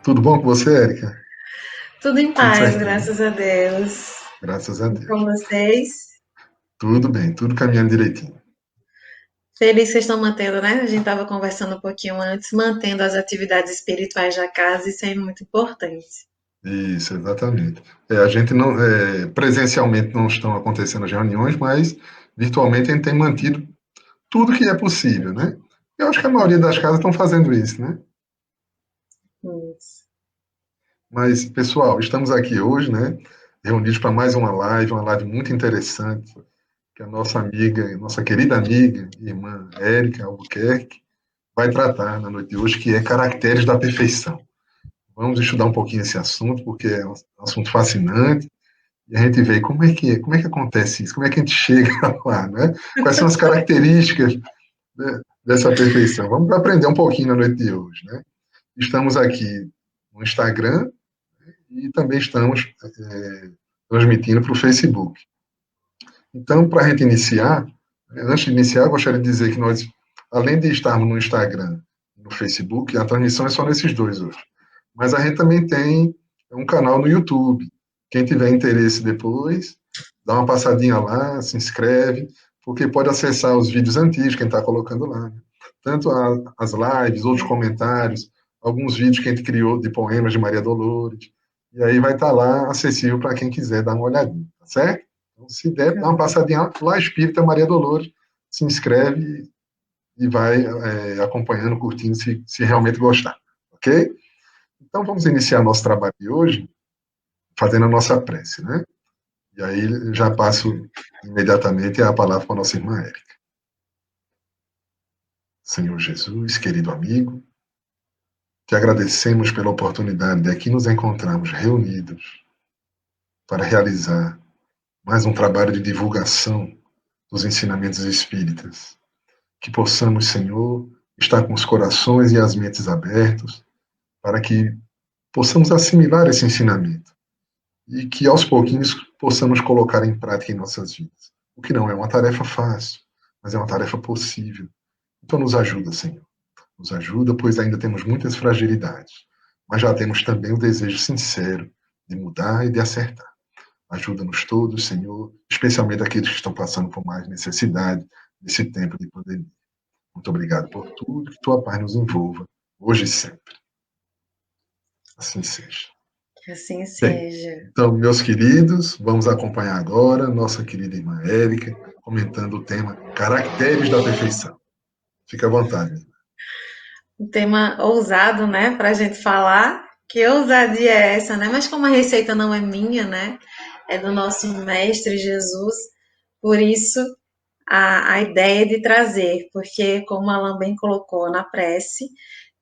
Tudo bom com você, Érica? Tudo em Tudo paz, certinho, graças a Deus. graças a E com Deus. vocês? Tudo bem, tudo caminhando direitinho. Feliz que vocês estão mantendo, né? A gente estava conversando um pouquinho antes, mantendo as atividades espirituais da casa, isso é muito importante. Isso, exatamente. A gente não, presencialmente não estão acontecendo as reuniões, mas virtualmente a gente tem mantido tudo que é possível, né? Eu acho que a maioria das casas estão fazendo isso, né? Isso. Mas, pessoal, estamos aqui hoje, né? Reunidos para mais uma live muito interessante, que a nossa amiga, nossa querida amiga, irmã Érica Albuquerque, vai tratar na noite de hoje, que é caracteres da perfeição. Vamos estudar um pouquinho esse assunto, porque é um assunto fascinante, e a gente vê como é que acontece isso, como é que a gente chega lá, né? Quais são as características, né, dessa perfeição. Vamos aprender um pouquinho na noite de hoje, né? Estamos aqui no Instagram e também estamos transmitindo para o Facebook. Então, para a gente iniciar, antes de iniciar, eu gostaria de dizer que nós, além de estarmos no Instagram e no Facebook, a transmissão é só nesses dois hoje. Mas a gente também tem um canal no YouTube. Quem tiver interesse depois, dá uma passadinha lá, se inscreve, porque pode acessar os vídeos antigos que a gente está colocando lá, né? Tanto as lives, outros comentários, alguns vídeos que a gente criou de poemas de Maria Dolores. E aí vai estar lá acessível para quem quiser dar uma olhadinha, tá certo? Então, se der, dá uma passadinha lá, Espírita Maria Dolores, se inscreve e vai acompanhando, curtindo, se realmente gostar, ok? Então vamos iniciar nosso trabalho de hoje fazendo a nossa prece, né? E aí já passo imediatamente a palavra para a nossa irmã Érica. Senhor Jesus, querido amigo, te agradecemos pela oportunidade de aqui nos encontrarmos reunidos para realizar mais um trabalho de divulgação dos ensinamentos espíritas. Que possamos, Senhor, estar com os corações e as mentes abertos para que possamos assimilar esse ensinamento e que aos pouquinhos possamos colocar em prática em nossas vidas. O que não é uma tarefa fácil, mas é uma tarefa possível. Então nos ajuda, Senhor. Nos ajuda, pois ainda temos muitas fragilidades, mas já temos também o desejo sincero de mudar e de acertar. Ajuda-nos todos, Senhor, especialmente aqueles que estão passando por mais necessidade nesse tempo de pandemia. Muito obrigado por tudo, que tua paz nos envolva, hoje e sempre. Assim seja. Que assim Bem, seja. então, meus queridos, vamos acompanhar agora nossa querida irmã Érica comentando o tema Caracteres da Perfeição. Fique à vontade. Um tema ousado, né, para a gente falar. Que ousadia é essa, né? Mas como a receita não é minha, né? É do nosso mestre Jesus. Por isso, a ideia de trazer, porque, como a Alain bem colocou na prece,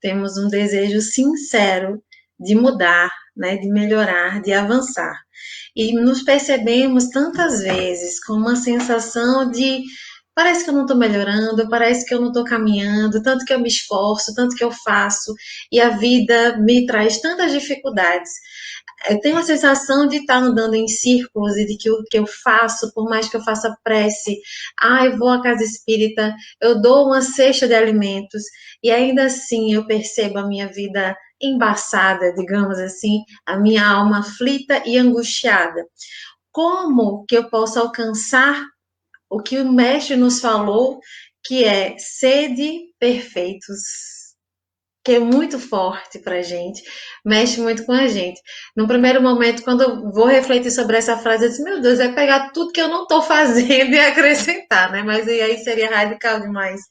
temos um desejo sincero de mudar, né, de melhorar, de avançar. E nos percebemos tantas vezes com uma sensação de parece que eu não estou melhorando, parece que eu não estou caminhando, tanto que eu me esforço, tanto que eu faço, e a vida me traz tantas dificuldades. Eu tenho a sensação de estar andando em círculos e de que o que eu faço, por mais que eu faça prece, eu vou à casa espírita, eu dou uma cesta de alimentos, e ainda assim eu percebo a minha vida embaçada, digamos assim, a minha alma aflita e angustiada. Como que eu posso alcançar o que o mestre nos falou, que é sede perfeitos? Que é muito forte para a gente, mexe muito com a gente. No primeiro momento, quando eu vou refletir sobre essa frase, eu disse, meu Deus, é pegar tudo que eu não estou fazendo e acrescentar, né? Mas aí seria radical demais. O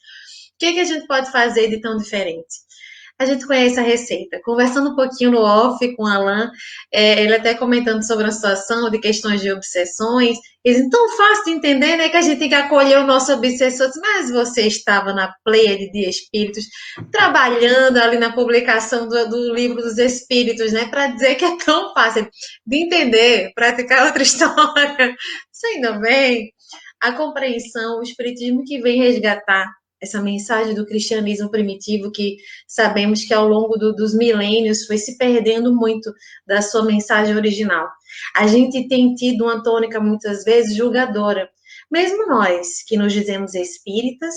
que a gente pode fazer de tão diferente? A gente conhece a receita. Conversando um pouquinho no off com o Alan, ele até comentando sobre a situação de questões de obsessões, eles tão fácil de entender, né, que a gente tem que acolher o nosso obsessor. Mas você estava na pleiade de espíritos, trabalhando ali na publicação do livro dos espíritos, né, para dizer que é tão fácil de entender, praticar outra história. Isso ainda bem. A compreensão, o espiritismo que vem resgatar essa mensagem do cristianismo primitivo que sabemos que ao longo dos milênios foi se perdendo muito da sua mensagem original. A gente tem tido uma tônica muitas vezes julgadora, mesmo nós que nos dizemos espíritas,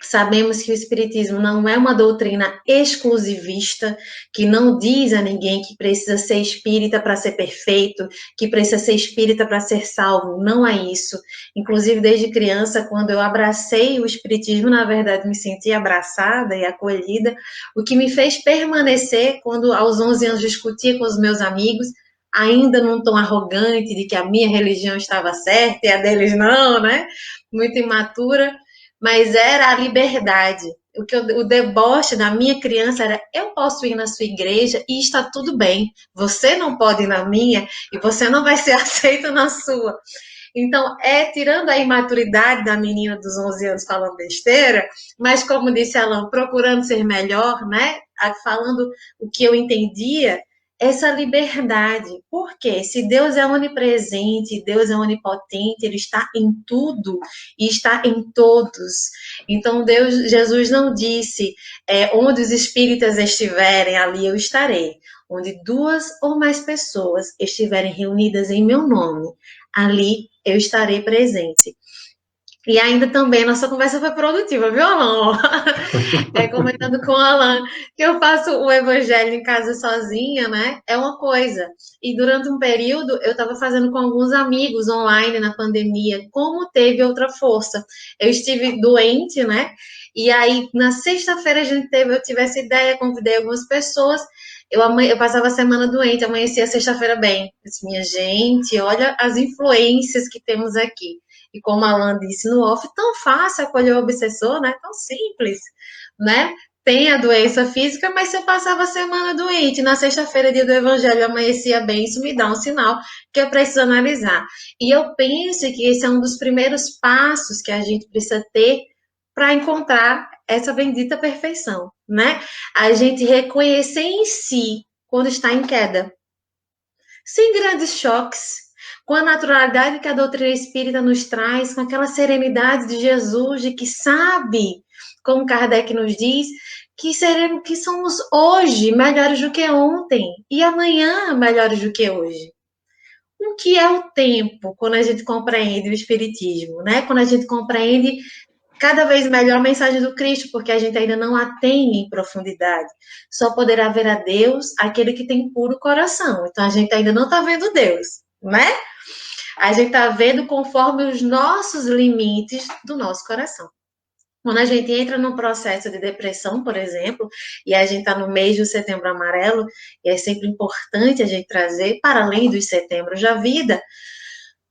Sabemos que o Espiritismo não é uma doutrina exclusivista, que não diz a ninguém que precisa ser espírita para ser perfeito, que precisa ser espírita para ser salvo. Não é isso. Inclusive, desde criança, quando eu abracei o Espiritismo, na verdade, me senti abraçada e acolhida, o que me fez permanecer quando, aos 11 anos, discutia com os meus amigos, ainda num tom arrogante de que a minha religião estava certa e a deles não, né? Muito imatura, mas era a liberdade. O deboche da minha criança era: eu posso ir na sua igreja e está tudo bem. Você não pode ir na minha e você não vai ser aceito na sua. Então, tirando a imaturidade da menina dos 11 anos falando besteira, mas como disse Alan, procurando ser melhor, né? Falando o que eu entendia, essa liberdade. Por quê? Se Deus é onipresente, Deus é onipotente, Ele está em tudo e está em todos. Então, Jesus não disse, onde os espíritas estiverem, ali eu estarei. Onde 2 ou mais pessoas estiverem reunidas em meu nome, ali eu estarei presente. E ainda também, nossa conversa foi produtiva, viu, Alan? Comentando com o Alan, que eu faço o evangelho em casa sozinha, né? É uma coisa. E durante um período, eu estava fazendo com alguns amigos online na pandemia, como teve outra força. Eu estive doente, né? E aí, na sexta-feira, eu tive essa ideia, convidei algumas pessoas. Eu passava a semana doente, amanhecia a sexta-feira bem. Eu disse, minha gente, olha as influências que temos aqui. E como a Alan disse no off, tão fácil acolher o obsessor, né? Tão simples, né? Tem a doença física, mas se eu passava a semana doente, na sexta-feira, dia do evangelho, eu amanhecia bem, isso me dá um sinal que eu preciso analisar. E eu penso que esse é um dos primeiros passos que a gente precisa ter para encontrar essa bendita perfeição, né? A gente reconhecer em si quando está em queda, sem grandes choques, com a naturalidade que a doutrina espírita nos traz, com aquela serenidade de Jesus, de que sabe, como Kardec nos diz, que somos hoje melhores do que ontem e amanhã melhores do que hoje. O que é o tempo quando a gente compreende o Espiritismo, né? Quando a gente compreende cada vez melhor a mensagem do Cristo, porque a gente ainda não a tem em profundidade. Só poderá ver a Deus aquele que tem puro coração. Então a gente ainda não está vendo Deus, né? A gente está vendo conforme os nossos limites do nosso coração. Quando a gente entra num processo de depressão, por exemplo, e a gente está no mês do Setembro Amarelo, e é sempre importante a gente trazer, para além dos setembros da vida,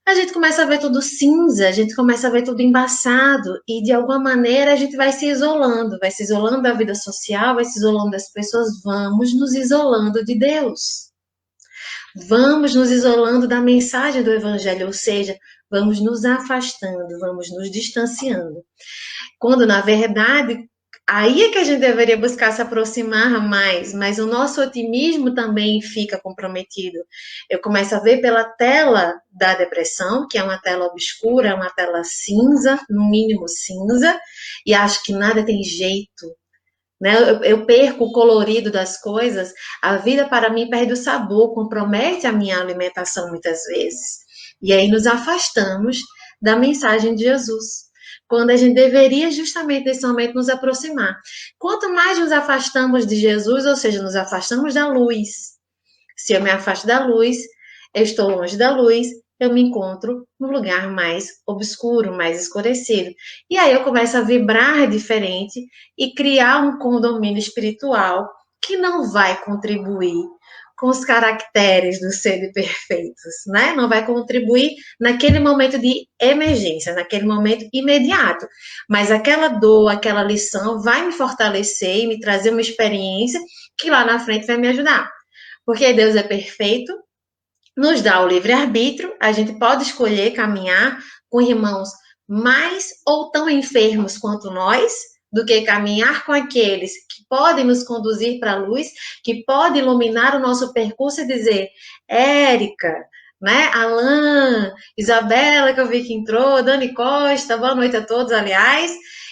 a gente começa a ver tudo cinza, a gente começa a ver tudo embaçado, e de alguma maneira a gente vai se isolando da vida social, vai se isolando das pessoas, vamos nos isolando de Deus. Vamos nos isolando da mensagem do Evangelho, ou seja, vamos nos afastando, vamos nos distanciando. Quando, na verdade, aí é que a gente deveria buscar se aproximar mais, mas o nosso otimismo também fica comprometido. Eu começo a ver pela tela da depressão, que é uma tela obscura, uma tela cinza, no mínimo cinza, e acho que nada tem jeito. Né? Eu perco o colorido das coisas, a vida para mim perde o sabor, compromete a minha alimentação muitas vezes. E aí nos afastamos da mensagem de Jesus, quando a gente deveria justamente nesse momento nos aproximar. Quanto mais nos afastamos de Jesus, ou seja, nos afastamos da luz. Se eu me afasto da luz, eu estou longe da luz, eu me encontro num lugar mais obscuro, mais escurecido. E aí eu começo a vibrar diferente e criar um condomínio espiritual que não vai contribuir com os caracteres do ser perfeitos, né? Não vai contribuir naquele momento de emergência, naquele momento imediato. Mas aquela dor, aquela lição vai me fortalecer e me trazer uma experiência que lá na frente vai me ajudar. Porque Deus é perfeito, nos dá o livre-arbítrio, a gente pode escolher caminhar com irmãos mais ou tão enfermos quanto nós, do que caminhar com aqueles que podem nos conduzir para a luz, que podem iluminar o nosso percurso e dizer, Érica, né, Alan, Isabela, que eu vi que entrou, Dani Costa, boa noite a todos, aliás,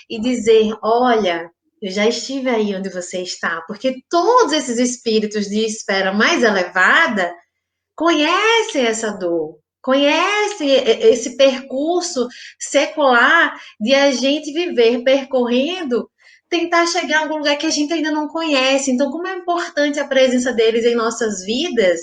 e dizer, olha, eu já estive aí onde você está, porque todos esses espíritos de esfera mais elevada conhecem essa dor, conhecem esse percurso secular de a gente viver percorrendo, tentar chegar a algum lugar que a gente ainda não conhece. Então, como é importante a presença deles em nossas vidas,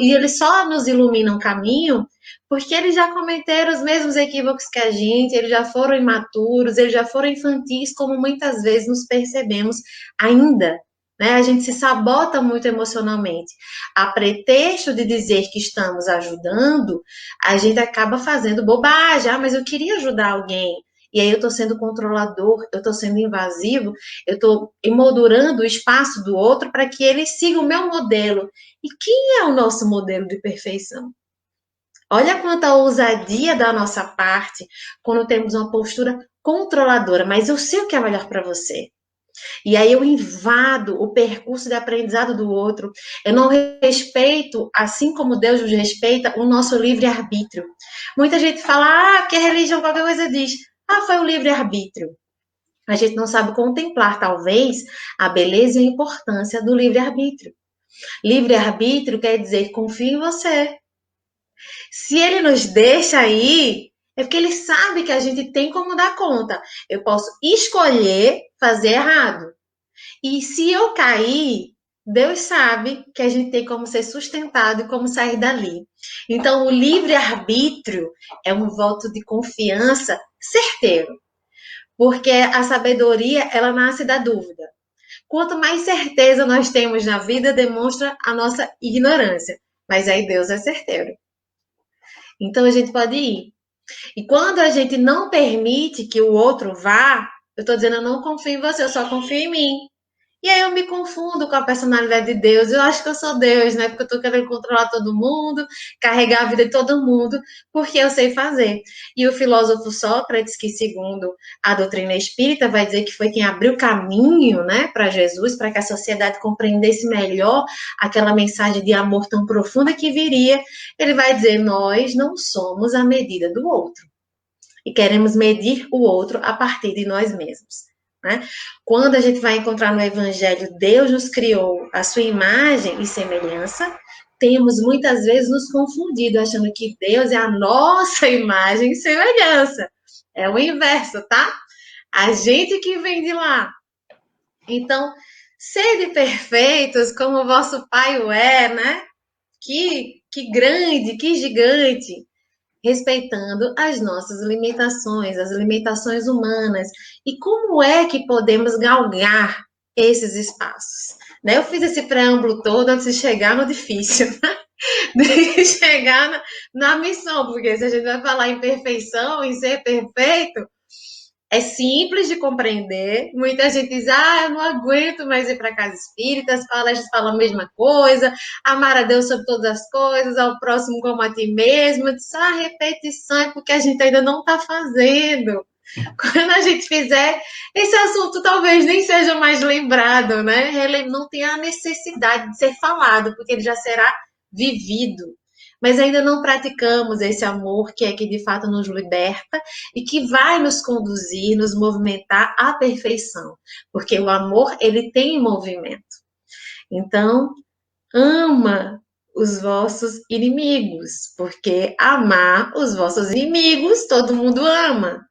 e eles só nos iluminam o caminho, porque eles já cometeram os mesmos equívocos que a gente, eles já foram imaturos, eles já foram infantis, como muitas vezes nos percebemos ainda. Né? A gente se sabota muito emocionalmente. A pretexto de dizer que estamos ajudando, a gente acaba fazendo bobagem. Ah, mas eu queria ajudar alguém. E aí eu estou sendo controlador, eu estou sendo invasivo, eu estou emoldurando o espaço do outro para que ele siga o meu modelo. E quem é o nosso modelo de perfeição? Olha quanta ousadia da nossa parte quando temos uma postura controladora, mas eu sei o que é melhor para você. E aí eu invado o percurso de aprendizado do outro. Eu não respeito, assim como Deus nos respeita, o nosso livre-arbítrio. Muita gente fala, que a religião qualquer coisa diz. Foi o livre-arbítrio. A gente não sabe contemplar, talvez, a beleza e a importância do livre-arbítrio. Livre-arbítrio quer dizer confio em você. Se ele nos deixa aí, é porque ele sabe que a gente tem como dar conta. Eu posso escolher fazer errado. E se eu cair, Deus sabe que a gente tem como ser sustentado e como sair dali. Então, o livre-arbítrio é um voto de confiança certeiro, porque a sabedoria, ela nasce da dúvida. Quanto mais certeza nós temos na vida, demonstra a nossa ignorância. Mas aí Deus é certeiro. Então, a gente pode ir. E quando a gente não permite que o outro vá, eu estou dizendo, eu não confio em você, eu só confio em mim. E aí eu me confundo com a personalidade de Deus. Eu acho que eu sou Deus, né? Porque eu tô querendo controlar todo mundo, carregar a vida de todo mundo, porque eu sei fazer. E o filósofo Sócrates, que segundo a doutrina espírita, vai dizer que foi quem abriu caminho, né, para Jesus, para que a sociedade compreendesse melhor aquela mensagem de amor tão profunda que viria. Ele vai dizer: nós não somos a medida do outro. E queremos medir o outro a partir de nós mesmos. Né? Quando a gente vai encontrar no Evangelho, Deus nos criou a sua imagem e semelhança, temos muitas vezes nos confundido, achando que Deus é a nossa imagem e semelhança. É o inverso, tá? A gente que vem de lá. Então, sede perfeitos como o vosso Pai o é, né? Que grande, que gigante, respeitando as nossas limitações, as limitações humanas. E como é que podemos galgar esses espaços? Né? Eu fiz esse preâmbulo todo antes de chegar no difícil, de chegar na missão, porque se a gente vai falar em perfeição, em ser perfeito, é simples de compreender. Muita gente diz, eu não aguento mais ir para casa espírita, as palestras falam a mesma coisa, amar a Deus sobre todas as coisas, ao próximo como a ti mesmo. Diz, repetição é porque a gente ainda não está fazendo. Quando a gente fizer, esse assunto talvez nem seja mais lembrado, né? Ele não tem a necessidade de ser falado, porque ele já será vivido. Mas ainda não praticamos esse amor que é que de fato nos liberta e que vai nos conduzir, nos movimentar à perfeição. Porque o amor, ele tem movimento. Então, ama os vossos inimigos, porque amar os vossos inimigos, todo mundo ama.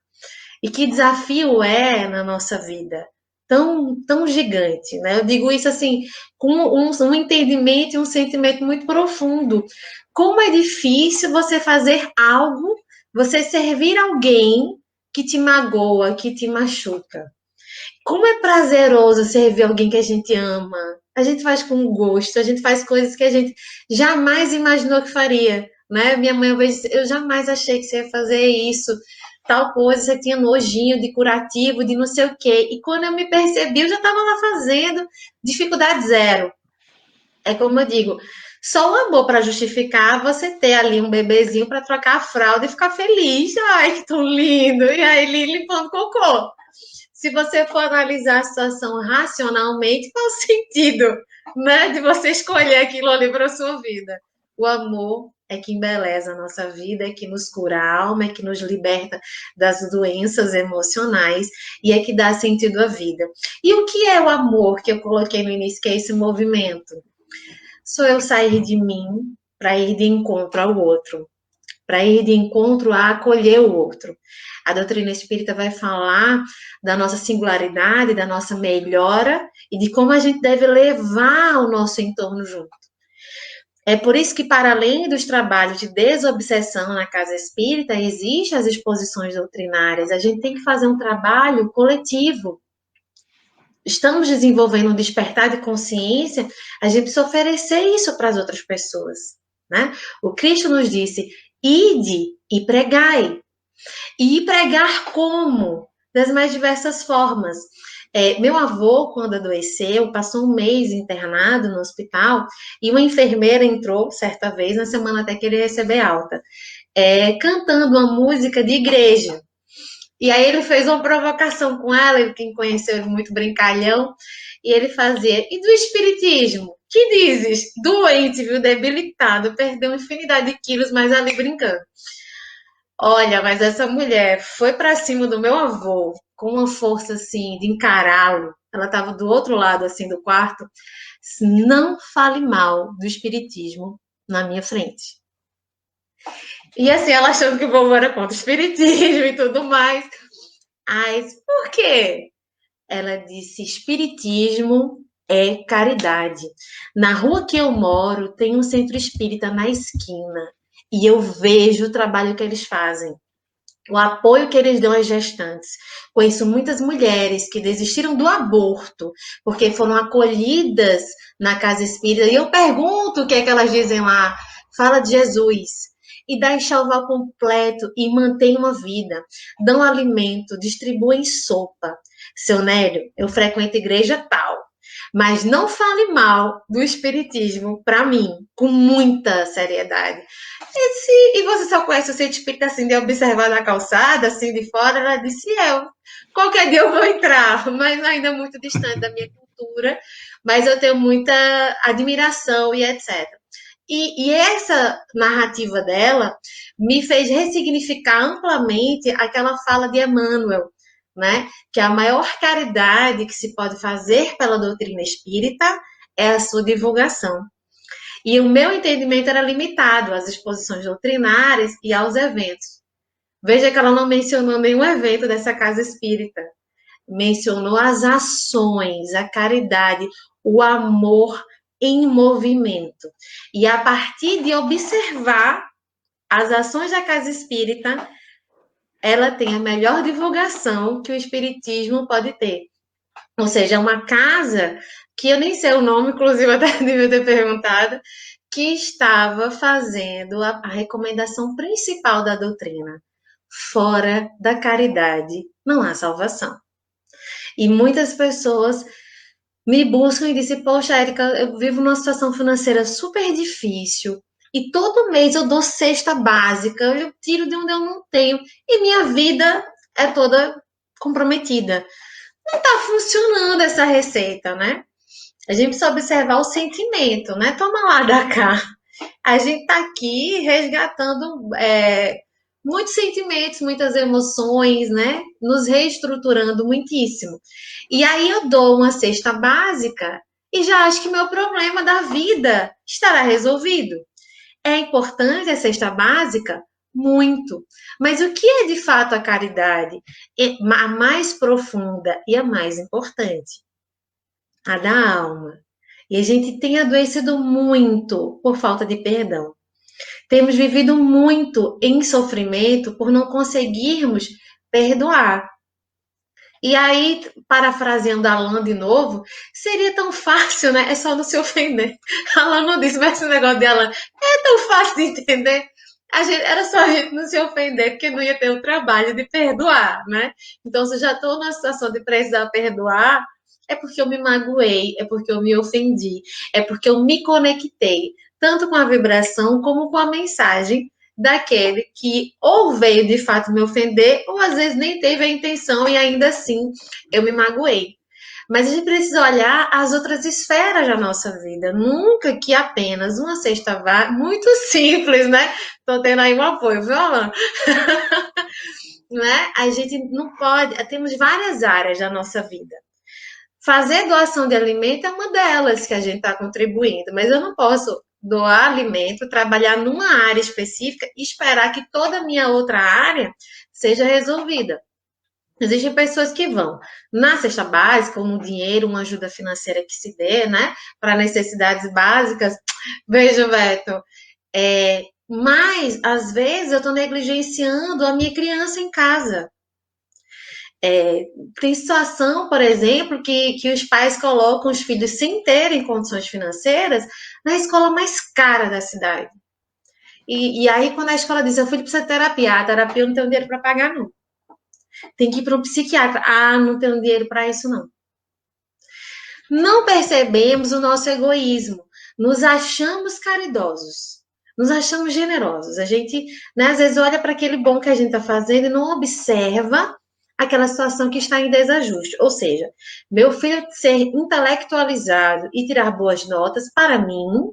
E que desafio é na nossa vida, tão gigante, né? Eu digo isso assim, com um entendimento e um sentimento muito profundo. Como é difícil você fazer algo, você servir alguém que te magoa, que te machuca. Como é prazeroso servir alguém que a gente ama. A gente faz com gosto, a gente faz coisas que a gente jamais imaginou que faria, né? Minha mãe, eu jamais achei que você ia fazer isso, tal coisa, você tinha nojinho de curativo, de não sei o quê. E quando eu me percebi, eu já estava lá fazendo, dificuldade zero. É como eu digo, só o amor para justificar você ter ali um bebezinho para trocar a fralda e ficar feliz. Ai, que tão lindo! E aí ele limpando cocô. Se você for analisar a situação racionalmente, qual o sentido, né, de você escolher aquilo ali para a sua vida? O amor é que embeleza a nossa vida, é que nos cura a alma, é que nos liberta das doenças emocionais e é que dá sentido à vida. E o que é o amor que eu coloquei no início, que é esse movimento? Sou eu sair de mim para ir de encontro ao outro. para ir de encontro a acolher o outro. A doutrina espírita vai falar da nossa singularidade, da nossa melhora e de como a gente deve levar o nosso entorno junto. É por isso que, para além dos trabalhos de desobsessão na casa espírita, existem as exposições doutrinárias. A gente tem que fazer um trabalho coletivo. Estamos desenvolvendo um despertar de consciência, a gente precisa oferecer isso para as outras pessoas, né? O Cristo nos disse, ide e pregai. E pregar como? Das mais diversas formas. Meu avô, quando adoeceu, passou um mês internado no hospital e uma enfermeira entrou, certa vez, na semana até que ele receber alta, cantando uma música de igreja. E aí ele fez uma provocação com ela, quem conheceu ele muito brincalhão, e ele fazia, e do espiritismo? Que dizes? Doente, viu, debilitado, perdeu uma infinidade de quilos, mas ali brincando. Olha, mas essa mulher foi para cima do meu avô com uma força assim de encará-lo. Ela estava do outro lado assim do quarto. Não fale mal do espiritismo na minha frente. E assim, ela achando que o povo era contra o espiritismo e tudo mais. Mas por quê? Ela disse: espiritismo é caridade. Na rua que eu moro, tem um centro espírita na esquina. E eu vejo o trabalho que eles fazem, o apoio que eles dão às gestantes. Conheço muitas mulheres que desistiram do aborto porque foram acolhidas na casa espírita. E eu pergunto o que é que elas dizem lá. Fala de Jesus. E dá enxoval completo e mantém uma vida. Dão alimento, distribuem sopa. Seu Nélio, eu frequento igreja tal. Mas não fale mal do espiritismo para mim, com muita seriedade. E você só conhece o centro espírita assim de observar na calçada, assim de fora? Ela disse, qualquer dia eu vou entrar, mas ainda muito distante da minha cultura, mas eu tenho muita admiração e etc. E essa narrativa dela me fez ressignificar amplamente aquela fala de Emmanuel, né? Que a maior caridade que se pode fazer pela doutrina espírita é a sua divulgação. E o meu entendimento era limitado às exposições doutrinárias e aos eventos. Veja que ela não mencionou nenhum evento dessa casa espírita. Mencionou as ações, a caridade, o amor em movimento. E a partir de observar as ações da casa espírita, ela tem a melhor divulgação que o espiritismo pode ter. Ou seja, uma casa que eu nem sei o nome, inclusive até devia ter perguntado, que estava fazendo a recomendação principal da doutrina. Fora da caridade não há salvação. E muitas pessoas me buscam e dizem, poxa, Érica, eu vivo numa situação financeira super difícil e todo mês eu dou cesta básica, eu tiro de onde eu não tenho e minha vida é toda comprometida. Não está funcionando essa receita, né? A gente precisa observar o sentimento, né? Toma lá da cá. A gente está aqui resgatando muitos sentimentos, muitas emoções, né? Nos reestruturando muitíssimo. E aí eu dou uma cesta básica e já acho que meu problema da vida estará resolvido. É importante a cesta básica? Muito. Mas o que é de fato a caridade? A mais profunda e a mais importante. A da alma. E a gente tem adoecido muito por falta de perdão. Temos vivido muito em sofrimento por não conseguirmos perdoar. E aí, parafraseando Alain de novo, seria tão fácil, né? É só não se ofender. Alain não disse, mas esse negócio de Alain é tão fácil de entender. Era só a gente não se ofender, porque não ia ter o trabalho de perdoar, né? Então, se eu já estou numa situação de precisar perdoar, é porque eu me magoei, é porque eu me ofendi, é porque eu me conectei, tanto com a vibração como com a mensagem daquele que ou veio de fato me ofender, ou às vezes nem teve a intenção e ainda assim eu me magoei. Mas a gente precisa olhar as outras esferas da nossa vida. Nunca que apenas uma cesta vá, muito simples, né? Tô tendo aí um apoio, viu, Alan? Né? A gente não pode, temos várias áreas da nossa vida. Fazer doação de alimento é uma delas que a gente está contribuindo, mas eu não posso doar alimento, trabalhar numa área específica e esperar que toda a minha outra área seja resolvida. Existem pessoas que vão na cesta básica, ou no dinheiro, uma ajuda financeira que se dê, né, para necessidades básicas. Beijo, Beto. Mas, às vezes, eu estou negligenciando a minha criança em casa. Tem situação, por exemplo, que os pais colocam os filhos sem terem condições financeiras na escola mais cara da cidade. E aí, quando a escola diz, seu filho precisa de terapia, a terapia eu não tenho dinheiro para pagar, não. Tem que ir para um psiquiatra. Ah, não tenho dinheiro para isso, não. Não percebemos o nosso egoísmo. Nos achamos caridosos. Nos achamos generosos. A gente, né, às vezes, olha para aquele bom que a gente está fazendo e não observa aquela situação que está em desajuste. Ou seja, meu filho ser intelectualizado e tirar boas notas, para mim,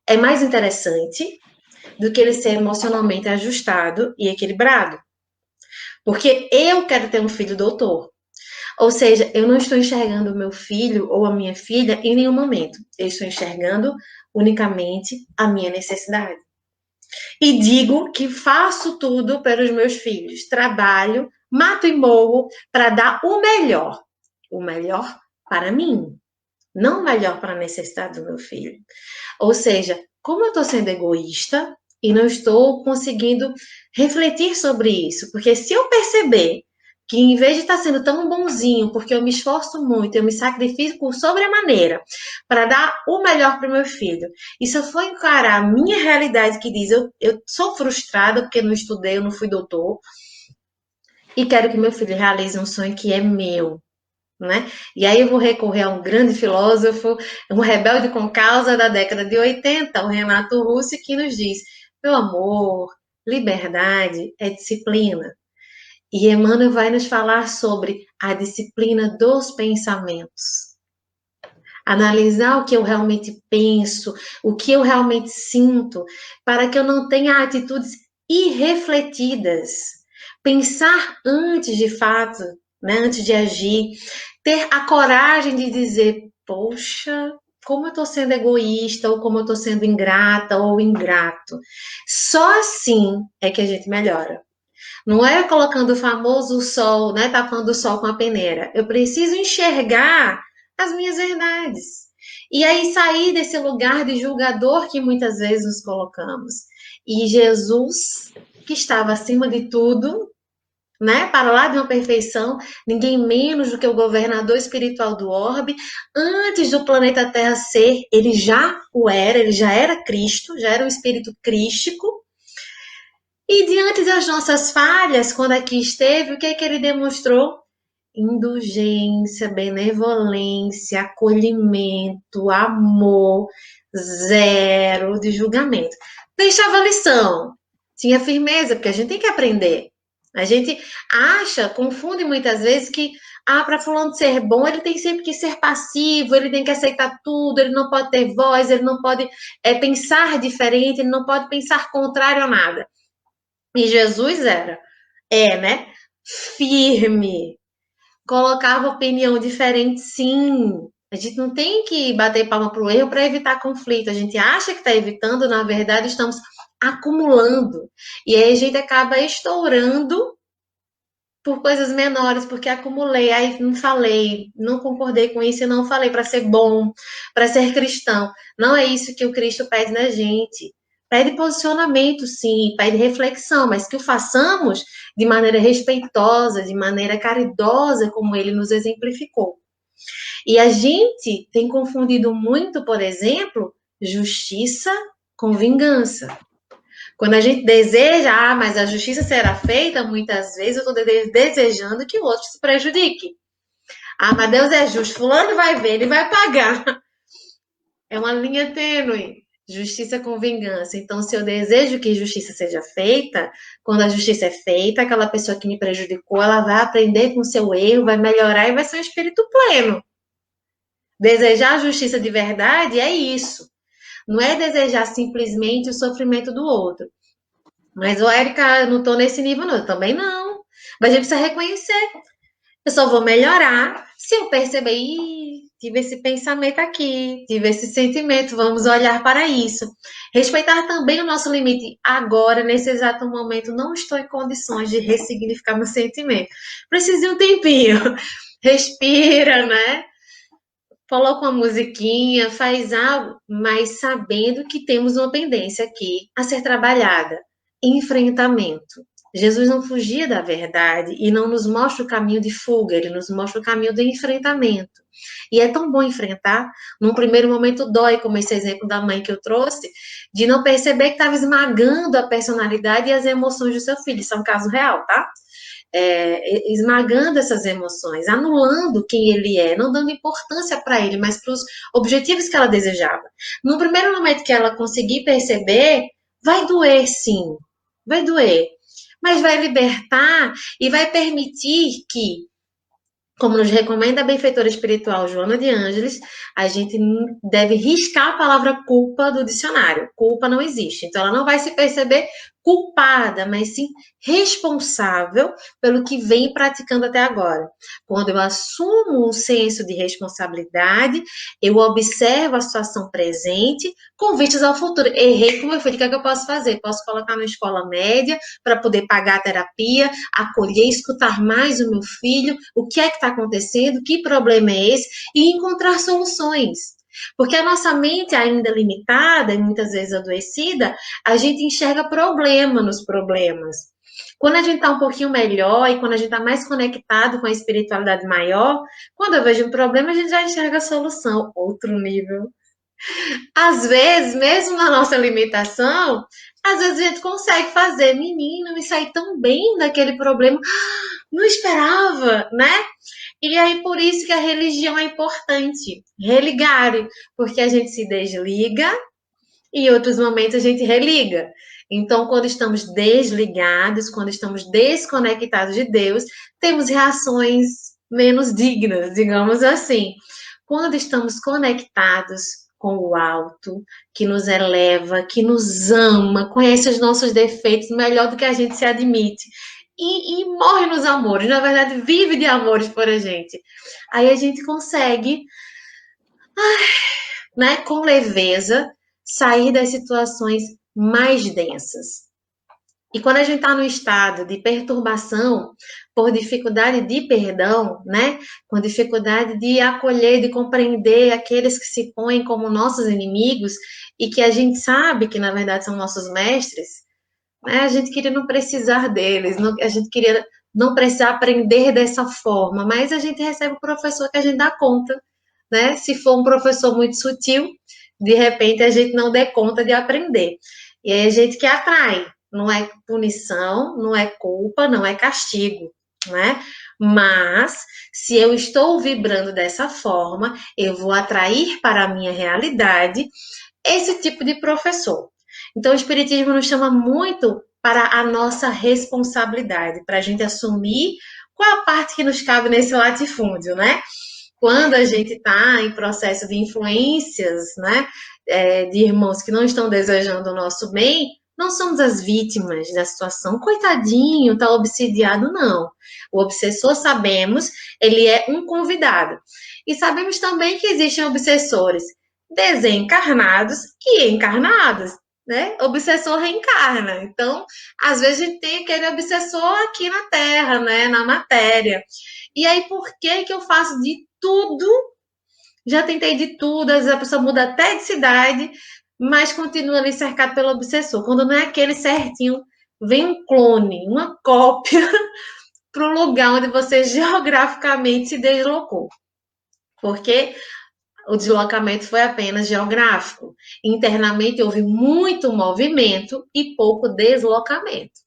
é mais interessante do que ele ser emocionalmente ajustado e equilibrado. Porque eu quero ter um filho doutor. Ou seja, eu não estou enxergando o meu filho ou a minha filha em nenhum momento. Eu estou enxergando unicamente a minha necessidade. E digo que faço tudo pelos meus filhos. Trabalho, mato e morro para dar o melhor. O melhor para mim. Não o melhor para a necessidade do meu filho. Ou seja, como eu estou sendo egoísta e não estou conseguindo refletir sobre isso. Porque se eu perceber que em vez de estar sendo tão bonzinho, porque eu me esforço muito, eu me sacrifico sobremaneira para dar o melhor para o meu filho, e se eu for encarar a minha realidade que diz, eu sou frustrada porque não estudei, eu não fui doutor, e quero que meu filho realize um sonho que é meu, né? E aí eu vou recorrer a um grande filósofo, um rebelde com causa da década de 80, o Renato Russo, que nos diz, meu amor, liberdade é disciplina. E Emmanuel vai nos falar sobre a disciplina dos pensamentos. Analisar o que eu realmente penso, o que eu realmente sinto, para que eu não tenha atitudes irrefletidas. Pensar antes de fato, né, antes de agir. Ter a coragem de dizer, poxa, como eu estou sendo egoísta, ou como eu estou sendo ingrata ou ingrato. Só assim é que a gente melhora. Não é colocando o famoso sol, né? Tapando o sol com a peneira. Eu preciso enxergar as minhas verdades. E aí sair desse lugar de julgador que muitas vezes nos colocamos. E Jesus, que estava acima de tudo, né? Para lá de uma perfeição, ninguém menos do que o governador espiritual do orbe, antes do planeta Terra ser, ele já o era, ele já era Cristo, já era um espírito crístico. E diante das nossas falhas, quando aqui esteve, o que é que ele demonstrou? Indulgência, benevolência, acolhimento, amor, zero de julgamento. Deixava a lição, tinha firmeza, porque a gente tem que aprender. A gente acha, confunde muitas vezes que, para fulano ser bom, ele tem sempre que ser passivo, ele tem que aceitar tudo, ele não pode ter voz, ele não pode pensar diferente, ele não pode pensar contrário a nada. E Jesus né? Firme. Colocava opinião diferente, sim. A gente não tem que bater palma pro erro para evitar conflito. A gente acha que está evitando, na verdade, estamos acumulando. E aí a gente acaba estourando por coisas menores, porque acumulei, aí não falei, não concordei com isso e não falei para ser bom, para ser cristão. Não é isso que o Cristo pede da gente. Pede posicionamento, sim, pede reflexão, mas que o façamos de maneira respeitosa, de maneira caridosa, como ele nos exemplificou. E a gente tem confundido muito, por exemplo, justiça com vingança. Quando a gente deseja, mas a justiça será feita, muitas vezes eu estou desejando que o outro se prejudique. Mas Deus é justo, fulano vai ver, ele vai pagar. É uma linha tênue, justiça com vingança. Então, se eu desejo que justiça seja feita, quando a justiça é feita, aquela pessoa que me prejudicou, ela vai aprender com o seu erro, vai melhorar e vai ser um espírito pleno. Desejar a justiça de verdade é isso. Não é desejar simplesmente o sofrimento do outro. Mas, Érica, eu não estou nesse nível, não. Eu também não. Mas a gente precisa reconhecer. Eu só vou melhorar se eu perceber, tive esse pensamento aqui, tive esse sentimento, vamos olhar para isso. Respeitar também o nosso limite. Agora, nesse exato momento, não estou em condições de ressignificar meu sentimento. Preciso de um tempinho. Respira, né? Coloca uma musiquinha, faz algo, mas sabendo que temos uma pendência aqui a ser trabalhada. Enfrentamento. Jesus não fugia da verdade e não nos mostra o caminho de fuga, ele nos mostra o caminho do enfrentamento. E é tão bom enfrentar. Num primeiro momento dói, como esse exemplo da mãe que eu trouxe, de não perceber que estava esmagando a personalidade e as emoções do seu filho. Isso é um caso real, tá? Esmagando essas emoções, anulando quem ele é, não dando importância para ele, mas para os objetivos que ela desejava. No primeiro momento que ela conseguir perceber, vai doer sim, vai doer, mas vai libertar e vai permitir que, como nos recomenda a benfeitora espiritual Joana de Ângeles, a gente deve riscar a palavra culpa do dicionário. Culpa não existe. Então, ela não vai se perceber culpada, mas sim responsável pelo que vem praticando até agora. Quando eu assumo um senso de responsabilidade, eu observo a situação presente com vistas ao futuro. Errei com meu filho, o que é que eu posso fazer? Posso colocar na escola média para poder pagar a terapia, acolher, escutar mais o meu filho, o que é que está acontecendo, que problema é esse, e encontrar soluções. Porque a nossa mente ainda limitada e muitas vezes adoecida, a gente enxerga problema nos problemas. Quando a gente está um pouquinho melhor e quando a gente está mais conectado com a espiritualidade maior, quando eu vejo um problema, a gente já enxerga a solução. Outro nível. Às vezes, mesmo na nossa limitação, às vezes a gente consegue fazer, menino, me saí tão bem daquele problema, não esperava, né? E aí, por isso que a religião é importante, religar, porque a gente se desliga e em outros momentos a gente religa. Então, quando estamos desligados, quando estamos desconectados de Deus, temos reações menos dignas, digamos assim. Quando estamos conectados com o alto, que nos eleva, que nos ama, conhece os nossos defeitos melhor do que a gente se admite. E morre nos amores, na verdade, vive de amores por a gente. Aí a gente consegue, né, com leveza, sair das situações mais densas. E quando a gente está no estado de perturbação, por dificuldade de perdão, né? Com dificuldade de acolher, de compreender aqueles que se põem como nossos inimigos e que a gente sabe que, na verdade, são nossos mestres, né? A gente queria não precisar deles, a gente queria não precisar aprender dessa forma, mas a gente recebe um professor que a gente dá conta, né? Se for um professor muito sutil, de repente a gente não dê conta de aprender. E aí a gente que atrai, não é punição, não é culpa, não é castigo, né? Mas se eu estou vibrando dessa forma, eu vou atrair para a minha realidade esse tipo de professor. Então, o Espiritismo nos chama muito para a nossa responsabilidade, para a gente assumir qual a parte que nos cabe nesse latifúndio, né? Quando a gente está em processo de influências, né, de irmãos que não estão desejando o nosso bem, não somos as vítimas da situação. Coitadinho, está obsidiado, não. O obsessor, sabemos, ele é um convidado. E sabemos também que existem obsessores desencarnados e encarnados, né? Obsessor reencarna. Então, às vezes a gente tem aquele obsessor aqui na Terra, né, na matéria. E aí, por que que eu faço de tudo? Já tentei de tudo, às vezes a pessoa muda até de cidade, mas continua ali cercado pelo obsessor. Quando não é aquele certinho, vem um clone, uma cópia para o lugar onde você geograficamente se deslocou. Porque o deslocamento foi apenas geográfico. Internamente houve muito movimento e pouco deslocamento.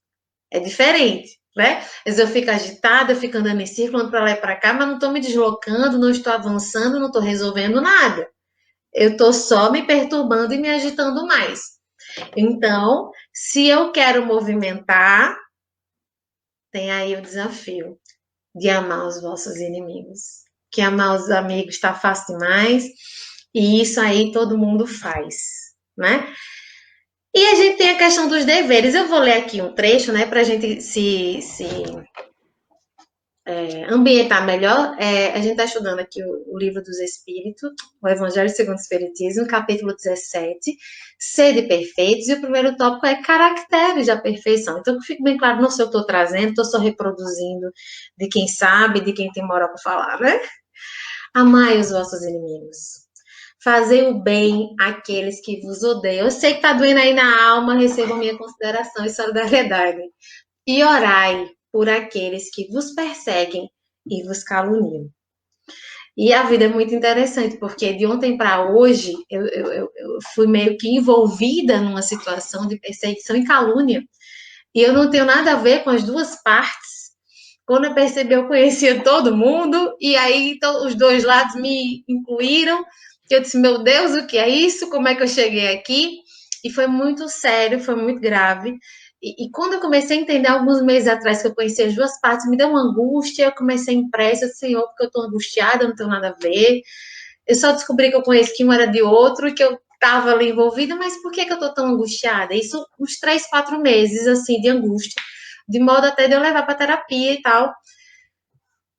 É diferente, né? Às vezes eu fico agitada, eu fico andando em círculo, andando para lá e para cá, mas não estou me deslocando, não estou avançando, não estou resolvendo nada. Eu estou só me perturbando e me agitando mais. Então, se eu quero movimentar, tem aí o desafio de amar os vossos inimigos. Que amar os amigos está fácil demais, e isso aí todo mundo faz, né? E a gente tem a questão dos deveres. Eu vou ler aqui um trecho, né, para a gente ambientar melhor, a gente está estudando aqui o Livro dos Espíritos, o Evangelho segundo o Espiritismo, capítulo 17, Sede Perfeitos, e o primeiro tópico é caracteres da perfeição. Então, que fique bem claro, não sei o que eu estou trazendo, estou só reproduzindo de quem sabe, de quem tem moral para falar, né? Amai os vossos inimigos. Fazei o bem àqueles que vos odeiam. Eu sei que está doendo aí na alma, recebam minha consideração e solidariedade. E orai por aqueles que vos perseguem e vos caluniam. E a vida é muito interessante, porque de ontem para hoje eu fui meio que envolvida numa situação de perseguição e calúnia. E eu não tenho nada a ver com as duas partes. Quando eu percebi, eu conhecia todo mundo, e aí então, os dois lados me incluíram. Eu disse, meu Deus, o que é isso? Como é que eu cheguei aqui? E foi muito sério, foi muito grave. E quando eu comecei a entender, alguns meses atrás, que eu conheci as duas partes, me deu uma angústia, eu comecei a impressa, Senhor, porque eu estou angustiada, não tenho nada a ver. Eu só descobri que eu conheço que um era de outro e que eu estava ali envolvida, mas por que eu estou tão angustiada? Isso uns 3, 4 meses, assim, de angústia, de modo até de eu levar para terapia e tal.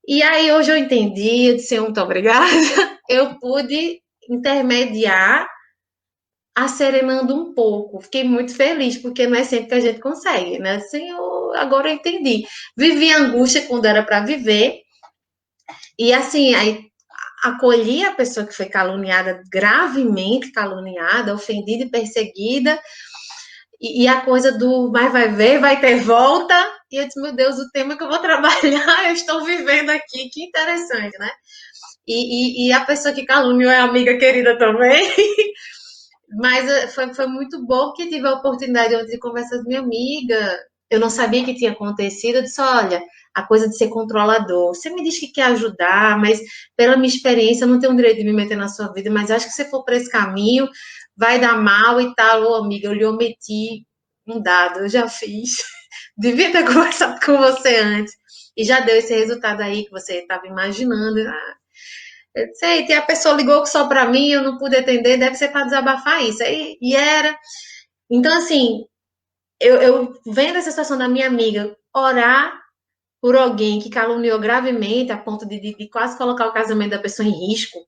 E aí hoje eu entendi, eu disse, muito obrigada, eu pude intermediar, acerenando um pouco. Fiquei muito feliz, porque não é sempre que a gente consegue, né? Assim, agora eu entendi. Vivi angústia quando era para viver, e assim, aí acolhi a pessoa que foi caluniada, gravemente caluniada, ofendida e perseguida, e a coisa do vai ver, vai ter volta, e eu disse, meu Deus, o tema que eu vou trabalhar, eu estou vivendo aqui, que interessante, né? E a pessoa que caluniou é amiga querida também, mas foi muito bom que tive a oportunidade de conversar com minha amiga. Eu não sabia que tinha acontecido. Eu disse: olha, a coisa de ser controlador. Você me diz que quer ajudar, mas pela minha experiência, eu não tenho o direito de me meter na sua vida. Mas acho que se for por esse caminho, vai dar mal e tal. Ô, amiga, eu lhe ometi um dado, eu já fiz. Devia ter conversado com você antes. E já deu esse resultado aí que você estava imaginando. Eu sei, a pessoa ligou só para mim, eu não pude atender, deve ser para desabafar isso. E era. Então, assim, eu vendo essa situação da minha amiga orar por alguém que caluniou gravemente, a ponto de quase colocar o casamento da pessoa em risco,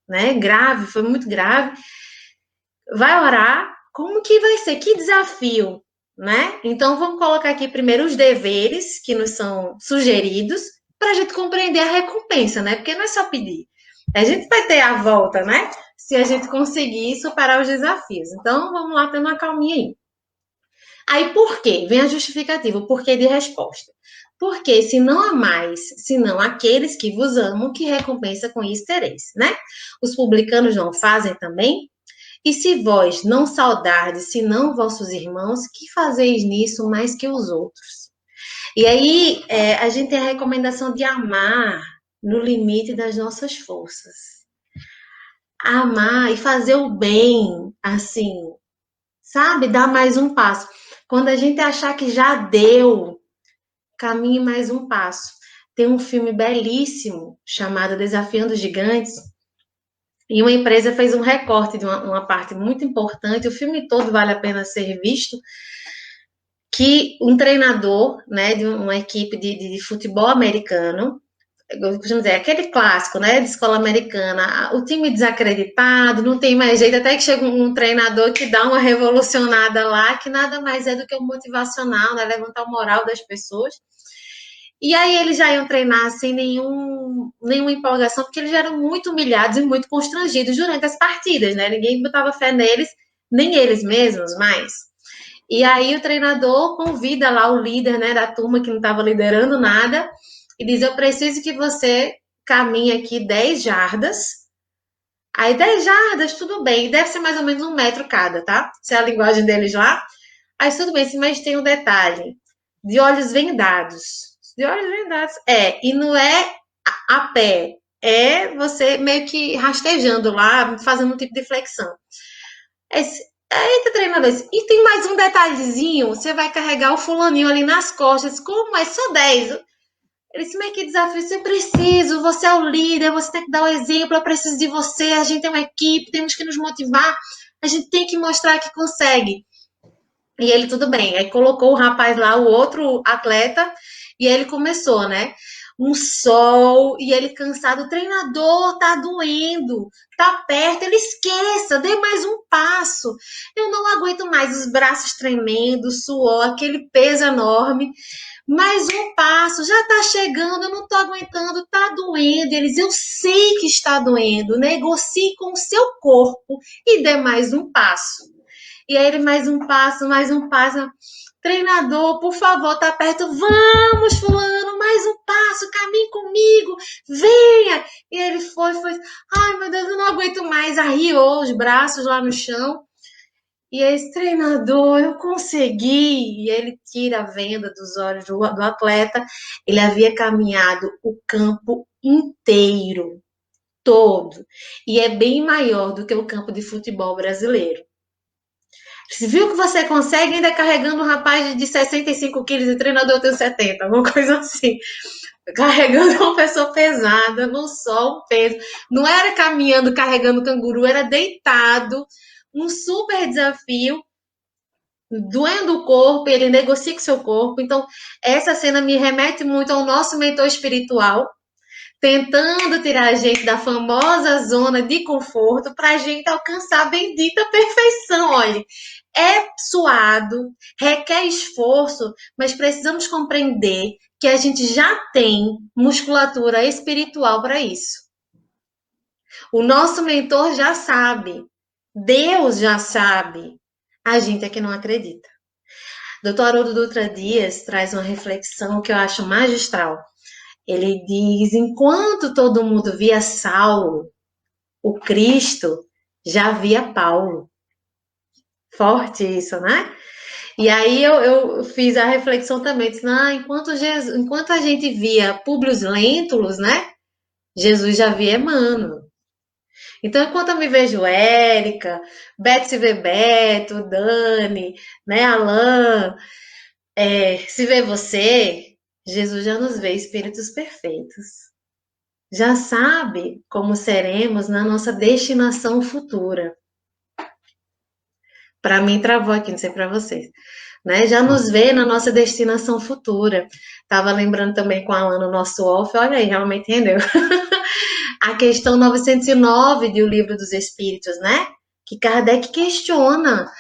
né? Grave, foi muito grave. Vai orar, como que vai ser? Que desafio, né? Então, vamos colocar aqui primeiro os deveres que nos são sugeridos, para a gente compreender a recompensa, né? Porque não é só pedir. A gente vai ter a volta, né? Se a gente conseguir superar os desafios. Então, vamos lá, tendo uma calminha aí. Aí, por quê? Vem a justificativa, o porquê de resposta. Porque se não há mais, senão aqueles que vos amam, que recompensa com isso tereis, né? Os publicanos não fazem também? E se vós não saudardes, senão vossos irmãos, que fazeis nisso mais que os outros? E aí, a gente tem a recomendação de amar no limite das nossas forças. Amar e fazer o bem, assim, sabe? Dar mais um passo. Quando a gente achar que já deu, caminhe mais um passo. Tem um filme belíssimo chamado Desafiando os Gigantes, e uma empresa fez um recorte de uma parte muito importante, o filme todo vale a pena ser visto, que um treinador, né, de uma equipe de futebol americano, eu costumo dizer, aquele clássico, né, de escola americana, o time desacreditado, não tem mais jeito, até que chega um treinador que dá uma revolucionada lá, que nada mais é do que o motivacional, né, levantar o moral das pessoas. E aí eles já iam treinar sem nenhuma empolgação, porque eles já eram muito humilhados e muito constrangidos durante as partidas, né? Ninguém botava fé neles, nem eles mesmos mais. E aí o treinador convida lá o líder, né, da turma que não estava liderando nada e diz: eu preciso que você caminhe aqui 10 jardas. Aí 10 jardas, tudo bem, deve ser mais ou menos 1 metro cada, tá? Se é a linguagem deles lá. Aí tudo bem, mas tem um detalhe: de olhos vendados. De olhos vendados. E não é a pé, é você meio que rastejando lá, fazendo um tipo de flexão. Eita, treinador, e tem mais um detalhezinho, você vai carregar o fulaninho ali nas costas, como é? Só 10. Ele disse, mas que desafio, você precisa, você é o líder, você tem que dar o exemplo, eu preciso de você, a gente é uma equipe, temos que nos motivar, a gente tem que mostrar que consegue. E ele, tudo bem, aí colocou o rapaz lá, o outro atleta, e aí ele começou, né? um sol, e ele cansado, o treinador, tá doendo, tá perto, ele esqueça, dê mais um passo. Eu não aguento mais os braços tremendo, suor, aquele peso enorme. Mais um passo, já tá chegando, eu não tô aguentando, tá doendo. Eles, eu sei que está doendo, negocie com o seu corpo e dê mais um passo. E aí ele, mais um passo, mais um passo. Treinador, por favor, tá perto. Vamos, fulano, mais um passo, caminhe comigo, venha. E ele foi. Ai, meu Deus, eu não aguento mais. Arriou os braços lá no chão. E esse treinador, eu consegui. E ele tira a venda dos olhos do atleta. Ele havia caminhado o campo inteiro, todo. E é bem maior do que o campo de futebol brasileiro. Você viu que você consegue ainda carregando um rapaz de 65 quilos e treinador tem 70, alguma coisa assim. Carregando uma pessoa pesada no sol, um peso. Não era caminhando, carregando canguru, era deitado. Um super desafio, doendo o corpo, ele negocia com seu corpo. Então, essa cena me remete muito ao nosso mentor espiritual, tentando tirar a gente da famosa zona de conforto para a gente alcançar a bendita perfeição. Olha, é suado, requer esforço, mas precisamos compreender que a gente já tem musculatura espiritual para isso. O nosso mentor já sabe, Deus já sabe, a gente é que não acredita. Dr. Haroldo Dutra Dias traz uma reflexão que eu acho magistral. Ele diz, enquanto todo mundo via Saulo, o Cristo já via Paulo. Forte isso, né? E aí eu fiz a reflexão também, disse, enquanto a gente via Públio Lentulus, né? Jesus já via Emmanuel. Então, enquanto eu me vejo Érica, Beth se vê Beto, Dani, né, Alain, se vê você, Jesus já nos vê espíritos perfeitos. Já sabe como seremos na nossa destinação futura. Para mim, travou aqui, não sei para vocês. Né? Já nos vê na nossa destinação futura. Estava lembrando também com a Alana, no nosso off, olha aí, realmente rendeu. A questão 909 de O Livro dos Espíritos, né? Que Kardec questiona.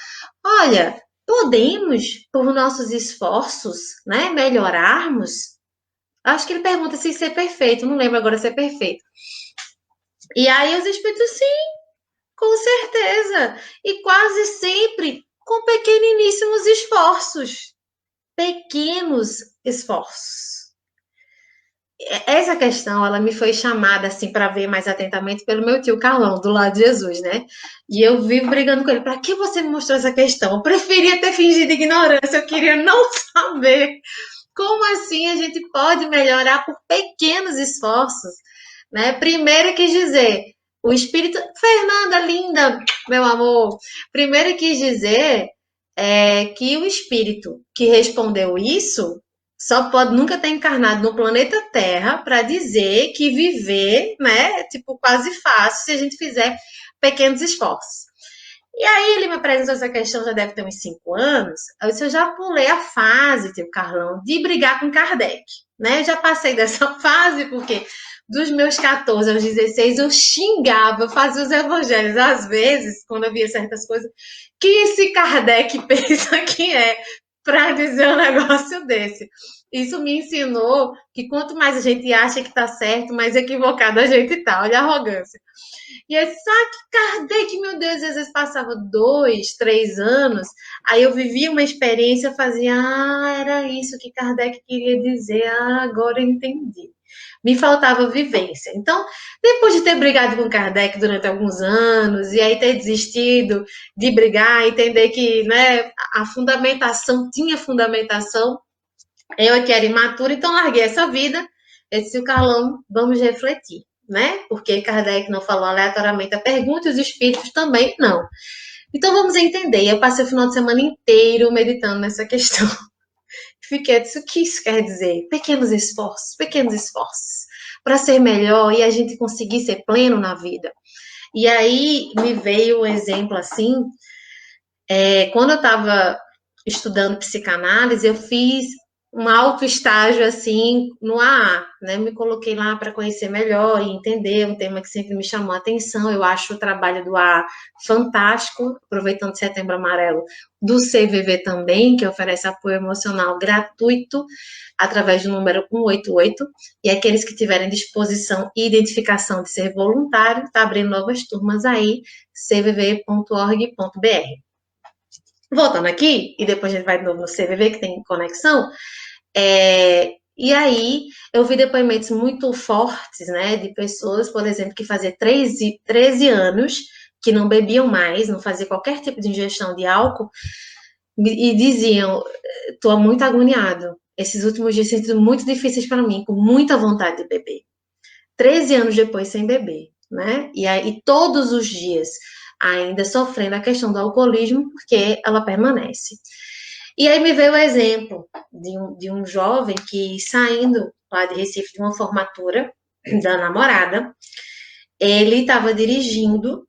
Olha, podemos, por nossos esforços, né, melhorarmos? Acho que ele pergunta se ser perfeito, não lembro agora se é perfeito. E aí os espíritos, sim, com certeza. E quase sempre com pequeniníssimos esforços. Pequenos esforços. Essa questão, ela me foi chamada, assim, para ver mais atentamente pelo meu tio Carlão, do lado de Jesus, né? E eu vivo brigando com ele. Para que você me mostrou essa questão? Eu preferia ter fingido ignorância, eu queria não saber. Como assim a gente pode melhorar por pequenos esforços? Né? Primeiro quis dizer, o espírito. Fernanda, linda, meu amor. Primeiro quis dizer que o espírito que respondeu isso só pode nunca ter encarnado no planeta Terra para dizer que viver, né, tipo, quase fácil se a gente fizer pequenos esforços. E aí ele me apresentou essa questão, já deve ter uns 5 anos, eu já pulei a fase, tipo, Carlão, de brigar com Kardec, né? Eu já passei dessa fase, porque dos meus 14 aos 16 eu xingava, eu fazia os evangelhos, às vezes, quando eu via certas coisas, que esse Kardec pensa que é para dizer um negócio desse. Isso me ensinou que quanto mais a gente acha que está certo, mais equivocado a gente está. Olha a arrogância. E aí, só que Kardec, meu Deus, às vezes passava 2, 3 anos, aí eu vivia uma experiência, fazia, era isso que Kardec queria dizer, agora eu entendi. Me faltava vivência. Então, depois de ter brigado com Kardec durante alguns anos, e aí ter desistido de brigar, entender que, né, a fundamentação tinha fundamentação, eu aqui era imatura, então larguei essa vida. Eu disse, o Carlão, vamos refletir, né? Porque Kardec não falou aleatoriamente a pergunta e os espíritos também não. Então vamos entender. Eu passei o final de semana inteiro meditando nessa questão. Fiquei, disse, o que isso quer dizer? Pequenos esforços para ser melhor e a gente conseguir ser pleno na vida. E aí me veio um exemplo assim, quando eu estava estudando psicanálise, eu fiz um alto estágio assim no AA, né? Me coloquei lá para conhecer melhor e entender um tema que sempre me chamou a atenção. Eu acho o trabalho do AA fantástico, aproveitando Setembro Amarelo, do CVV também, que oferece apoio emocional gratuito através do número 188, e aqueles que tiverem disposição e identificação de ser voluntário, está abrindo novas turmas aí, cvv.org.br. Voltando aqui, e depois a gente vai de novo no CVV, que tem conexão, e aí eu vi depoimentos muito fortes, né, de pessoas, por exemplo, que faziam 13 anos, que não bebiam mais, não faziam qualquer tipo de ingestão de álcool, e diziam, estou muito agoniado, esses últimos dias têm sido muito difíceis para mim, com muita vontade de beber. 13 anos depois sem beber, né, e aí todos os dias ainda sofrendo a questão do alcoolismo, porque ela permanece. E aí me veio o exemplo de um jovem que, saindo lá de Recife de uma formatura da namorada, ele estava dirigindo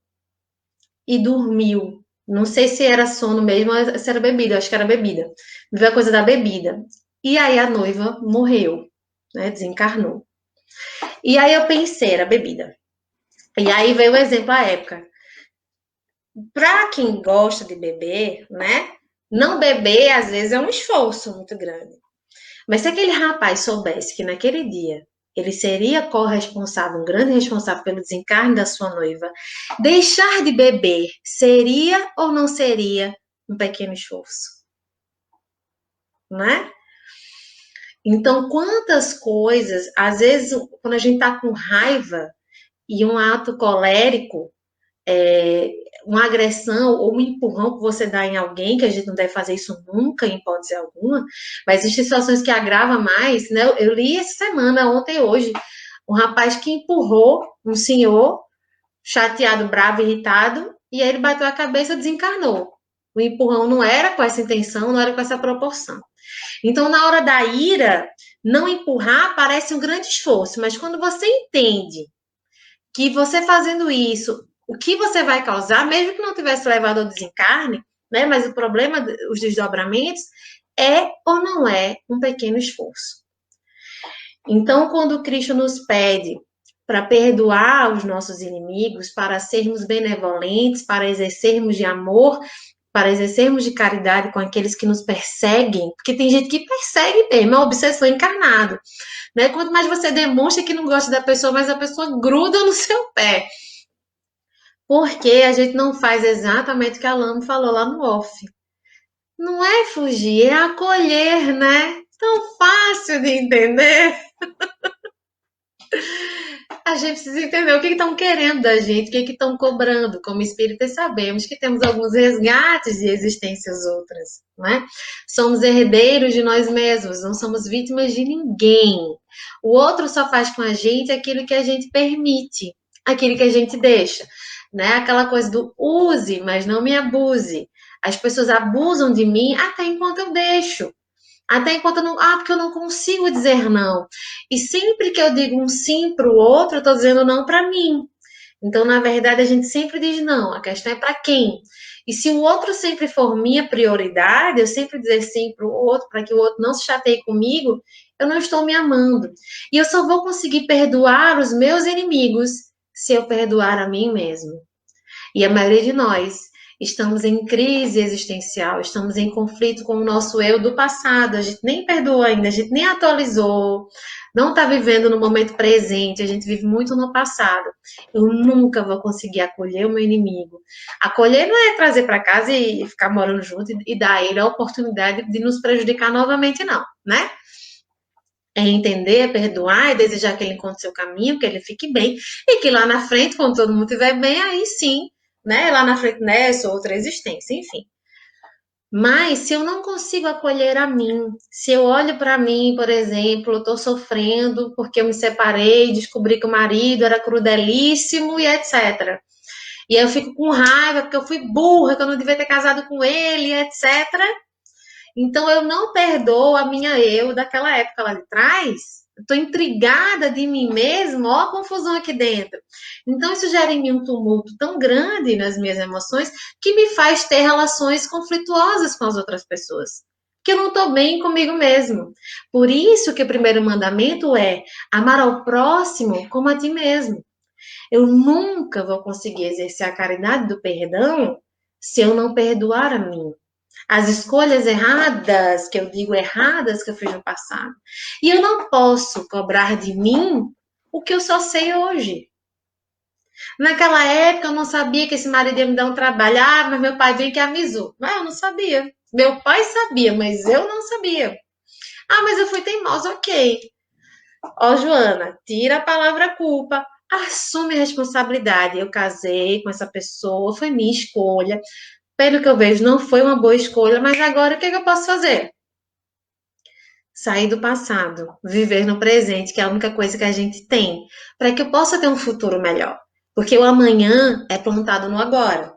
e dormiu. Não sei se era sono mesmo ou se era bebida, acho que era bebida. Me veio a coisa da bebida. E aí a noiva morreu, né, desencarnou. E aí eu pensei, era bebida. E aí veio o exemplo à época. Para quem gosta de beber, né? Não beber, às vezes, é um esforço muito grande. Mas se aquele rapaz soubesse que naquele dia ele seria corresponsável, um grande responsável pelo desencarne da sua noiva, deixar de beber seria ou não seria um pequeno esforço, né? Então, quantas coisas, às vezes, quando a gente tá com raiva e um ato colérico, uma agressão ou um empurrão que você dá em alguém, que a gente não deve fazer isso nunca, em hipótese alguma, mas existem situações que agravam mais, né? Eu li essa semana, ontem e hoje, um rapaz que empurrou um senhor, chateado, bravo, irritado, e aí ele bateu a cabeça e desencarnou. O empurrão não era com essa intenção, não era com essa proporção. Então, na hora da ira, não empurrar parece um grande esforço, mas quando você entende que você fazendo isso, o que você vai causar, mesmo que não tivesse levado ao desencarne, né? Mas o problema, os desdobramentos, é ou não é um pequeno esforço. Então, quando Cristo nos pede para perdoar os nossos inimigos, para sermos benevolentes, para exercermos de amor, para exercermos de caridade com aqueles que nos perseguem, porque tem gente que persegue mesmo, é uma obsessão encarnada. Né? Quanto mais você demonstra que não gosta da pessoa, mais a pessoa gruda no seu pé. Porque a gente não faz exatamente o que a Lama falou lá no off. Não é fugir, é acolher, né? Tão fácil de entender. A gente precisa entender o que estão querendo da gente, o que estão cobrando. Como espíritas, sabemos que temos alguns resgates de existências outras, né? Somos herdeiros de nós mesmos, não somos vítimas de ninguém. O outro só faz com a gente aquilo que a gente permite, aquilo que a gente deixa, né? Aquela coisa do use, mas não me abuse. As pessoas abusam de mim até enquanto eu deixo. Até enquanto eu não. Ah, porque eu não consigo dizer não. E sempre que eu digo um sim para o outro, eu estou dizendo não para mim. Então, na verdade, a gente sempre diz não. A questão é para quem. E se o outro sempre for minha prioridade, eu sempre dizer sim para o outro, para que o outro não se chateie comigo, eu não estou me amando. E eu só vou conseguir perdoar os meus inimigos se eu perdoar a mim mesmo. E a maioria de nós estamos em crise existencial, estamos em conflito com o nosso eu do passado, a gente nem perdoou ainda, a gente nem atualizou, não está vivendo no momento presente, a gente vive muito no passado. Eu nunca vou conseguir acolher o meu inimigo. Acolher não é trazer para casa e ficar morando junto e dar a ele a oportunidade de nos prejudicar novamente, não, né? É entender, perdoar e desejar que ele encontre seu caminho, que ele fique bem, e que lá na frente, quando todo mundo estiver bem, aí sim, né? Lá na frente nessa outra existência, enfim. Mas se eu não consigo acolher a mim, se eu olho para mim, por exemplo, eu estou sofrendo porque eu me separei, descobri que o marido era crudelíssimo e etc. E aí eu fico com raiva porque eu fui burra, que eu não devia ter casado com ele, etc. Então eu não perdoo a minha eu daquela época lá de trás. Estou intrigada de mim mesma, ó a confusão aqui dentro. Então isso gera em mim um tumulto tão grande nas minhas emoções que me faz ter relações conflituosas com as outras pessoas. que eu não estou bem comigo mesmo. Por isso que o primeiro mandamento é amar ao próximo como a ti mesmo. Eu nunca vou conseguir exercer a caridade do perdão se eu não perdoar a mim. As escolhas erradas, que eu digo erradas, que eu fiz no passado. E eu não posso cobrar de mim o que eu só sei hoje. Naquela época eu não sabia que esse marido ia me dar um trabalho. Ah, mas meu pai veio que avisou. Mas eu não sabia. Meu pai sabia, mas eu não sabia. Ah, mas eu fui teimosa, ok. Ó, Joana, tira a palavra culpa, assume a responsabilidade. Eu casei com essa pessoa, foi minha escolha. Pelo que eu vejo, não foi uma boa escolha, mas agora o que eu posso fazer? Sair do passado, viver no presente, que é a única coisa que a gente tem, para que eu possa ter um futuro melhor. Porque o amanhã é plantado no agora.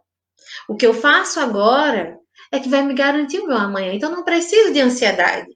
O que eu faço agora é que vai me garantir o meu amanhã. Então, eu não preciso de ansiedade.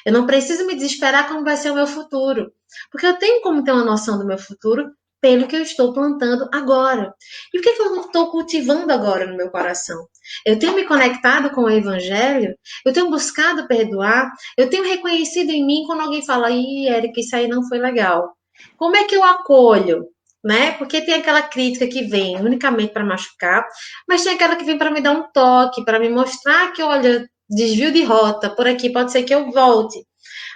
Eu não preciso me desesperar como vai ser o meu futuro. Porque eu tenho como ter uma noção do meu futuro pelo que eu estou plantando agora. E o que eu estou cultivando agora no meu coração? Eu tenho me conectado com o Evangelho, eu tenho buscado perdoar, eu tenho reconhecido em mim quando alguém fala, ih, Érica, isso aí não foi legal. Como é que eu acolho? Né? Porque tem aquela crítica que vem unicamente para machucar, mas tem aquela que vem para me dar um toque, para me mostrar que, olha, desvio de rota, por aqui pode ser que eu volte.